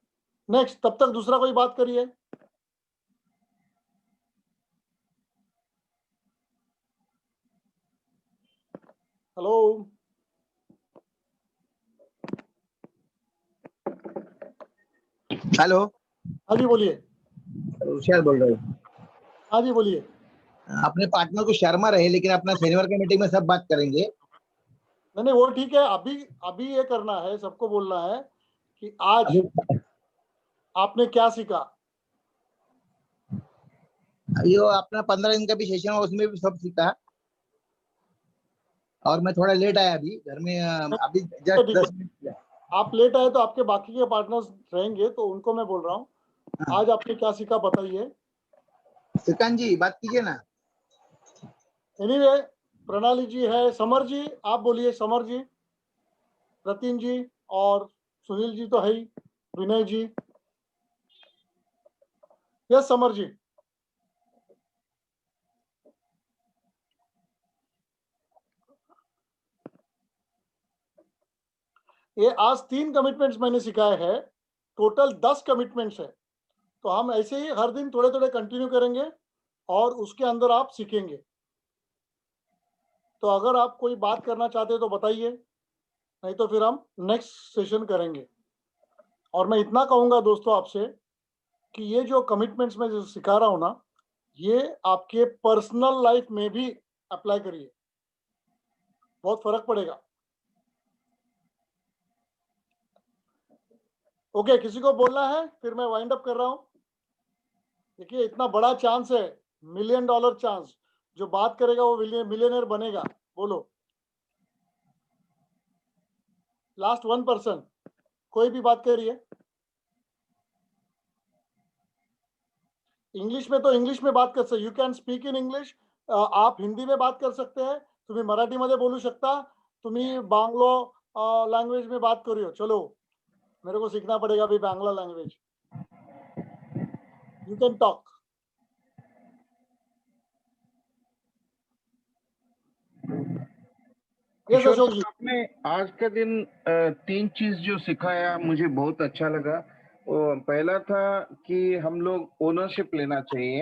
नेक्स्ट। तब तक दूसरा कोई बात करिए। हेलो, हेलो, हाँ जी बोलिए। रुशियाल बोल रहे हो। हाँ जी बोलिए। अपने पार्टनर को शर्मा रहे, लेकिन अपना शनिवार के मीटिंग में सब बात करेंगे। नहीं नहीं, वो ठीक है। अभी अभी ये करना है, सबको बोलना है कि आज अभी आपने क्या सीखा। ये अपना 15 दिन का भी सेशन है, उसमें भी सब सीखा। और मैं थोड़ा लेट आया अभी घर में, अभी जस्ट ठीक है, 10 मिनट किया। आप लेट आए तो आपके बाकी के पार्टनर्स रहेंगे, तो उनको मैं बोल रहा हूँ, हाँ, आज आपने क्या सीखा बताइए। श्रीकांत जी बात कीजिए ना। एनीवे, प्रणाली जी है, समर जी आप बोलिए, समर जी, रतिन जी, और सुनील जी तो है ही, विनय जी। यस समर जी। ये आज 3 कमिटमेंट्स मैंने सिखाए हैं, टोटल 10 कमिटमेंट्स है। तो हम ऐसे ही हर दिन थोड़े थोड़े कंटिन्यू करेंगे और उसके अंदर आप सीखेंगे। तो अगर आप कोई बात करना चाहते हो तो बताइए, नहीं तो फिर हम नेक्स्ट सेशन करेंगे। और मैं इतना कहूंगा दोस्तों आपसे कि ये जो कमिटमेंट्स मैं जो सिखा रहा हूँ ना, ये आपके पर्सनल लाइफ में भी अप्लाई करिए, बहुत फर्क पड़ेगा। ओके, किसी को बोलना है? फिर मैं वाइंड अप कर रहा हूँ। देखिए, इतना बड़ा चांस है, $1,000,000 चांस। जो बात करेगा वो मिलियनर बनेगा। बोलो, लास्ट 1%। कोई भी बात करिए। इंग्लिश में तो इंग्लिश में बात कर सकते, you can speak in English. आप हिंदी में बात कर सकते हैं, तुम्ही मराठीमध्ये बोलू शकता, तुम्ही बांग्लो लँग्वेज में बात करूया। चलो, मेरे को सीखना पड़ेगा अभी Bangla language. You can talk. Yes Kishore Ashok sir, ji. आपने आज का दिन 3 चीज जो सिखाया मुझे बहुत अच्छा लगा। पहला था कि हम लोग ओनरशिप लेना चाहिए।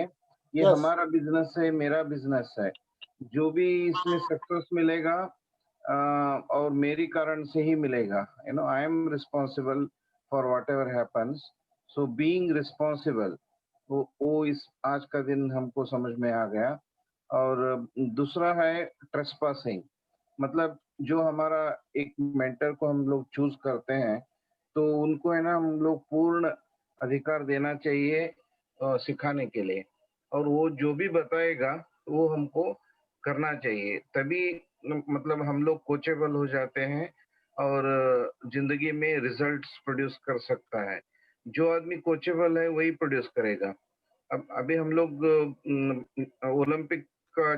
ये यस, हमारा बिजनेस है, मेरा बिजनेस है। जो भी इसमें सक्सेस मिलेगा और मेरी कारण से ही मिलेगा। I am responsible for what ever happens. So being responsible, वो इस आज का दिन हमको समझ में आ गया। और दूसरा है ट्रेसपासिंग, मतलब जो हमारा एक मेंटर को हम लोग चूज करते हैं, तो उनको है ना हम लोग पूर्ण अधिकार देना चाहिए सिखाने के लिए। और वो जो भी बताएगा वो हमको करना चाहिए, तभी मतलब हम लोग कोचेबल हो जाते हैं और जिंदगी में रिजल्ट्स प्रोड्यूस कर सकता है। जो आदमी कोचेबल है वही प्रोड्यूस करेगा। अब अभी हम लोग ओलंपिक का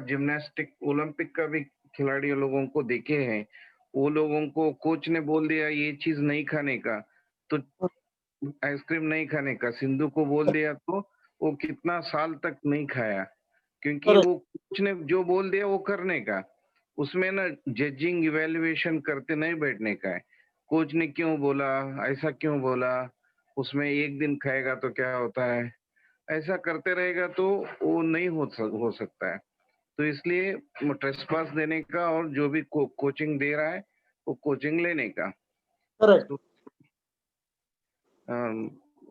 ओलंपिक का भी खिलाड़ी लोगों को देखे हैं, वो लोगों को कोच ने बोल दिया ये चीज नहीं खाने का, तो आइसक्रीम नहीं खाने का, सिंधु को बोल दिया तो वो कितना साल तक नहीं खाया, क्योंकि Correct. वो कोच ने जो बोल दिया वो करने का। उसमें ना जजिंग इवेल्युएशन करते नहीं बैठने का है, कोच ने क्यों बोला, ऐसा क्यों बोला, उसमें एक दिन खाएगा तो क्या होता है, ऐसा करते रहेगा तो वो नहीं हो सकता है। तो इसलिए ट्रेसपास देने का और जो भी कोचिंग दे रहा है वो कोचिंग लेने का। Correct. तो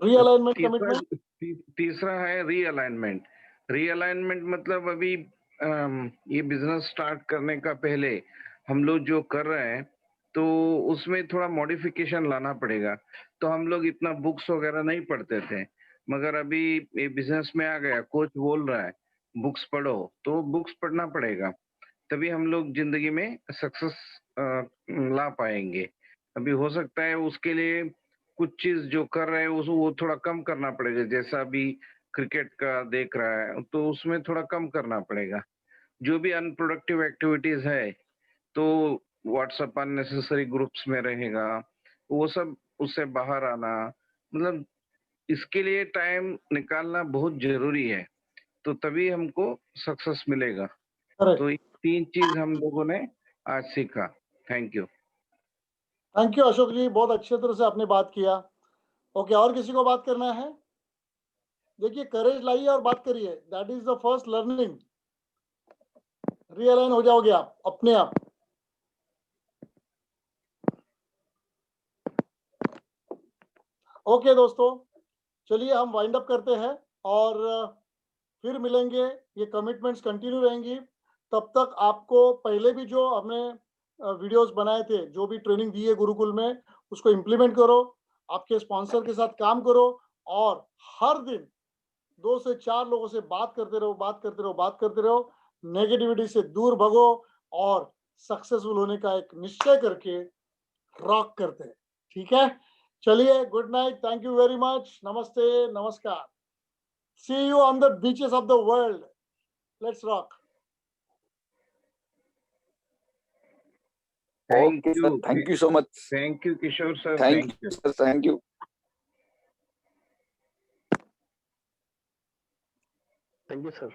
Realignment commitment. तीसरा है रीअलाइनमेंट। रीअलाइनमेंट मतलब अभी ये बिजनेस स्टार्ट करने का पहले हम लोग जो कर रहे हैं तो उसमें थोड़ा मॉडिफिकेशन लाना पड़ेगा। तो हम लोग इतना बुक्स वगैरह नहीं पढ़ते थे, मगर अभी ये बिजनेस में आ गया, कोच बोल रहा है बुक्स पढ़ो, तो बुक्स पढ़ना पड़ेगा, तभी हम लोग जिंदगी में सक्सेस ला पाएंगे। अभी हो सकता है उसके लिए कुछ चीज जो कर रहे हैं वो थोड़ा कम करना पड़ेगा, जैसा अभी क्रिकेट का देख रहा है तो उसमें थोड़ा कम करना पड़ेगा। जो भी अनप्रोडक्टिव एक्टिविटीज है तो व्हाट्सएप अननेसेसरी ग्रुप्स में रहेगा, वो सब उससे बाहर आना, मतलब इसके लिए टाइम निकालना बहुत जरूरी है, तो तभी हमको सक्सेस मिलेगा। Correct. तो ये 3 चीज हम लोगों ने आज सीखा। Thank you. Thank you Ashok ji, बहुत अच्छे तरह से आपने बात किया। ओके, और किसी को बात करना है? देखिए, करेज लाइए और बात करिए, that is the first learning. Realign हो जाओगे आप अपने आप। ओके दोस्तों, चलिए हम वाइंड अप करते हैं और फिर मिलेंगे। ये कमिटमेंट्स कंटिन्यू रहेंगी। तब तक आपको पहले भी जो हमने वीडियोस बनाए थे, जो भी ट्रेनिंग दी है गुरुकुल में, उसको इम्प्लीमेंट करो, आपके स्पॉन्सर के साथ काम करो और हर दिन 2 से 4 लोगों से बात करते रहो, बात करते रहो, बात करते रहो। नेगेटिविटी से दूर भगो और सक्सेसफुल होने का एक निश्चय करके रॉक करते हैं। ठीक है, चलिए, good night, thank you very much, नमस्ते, नमस्कार। See you on the beaches of the world. Let's rock. Okay, sir. Thank you so much. Thank you Kishore sir. Thank you, sir. Thank you. Thank you, sir.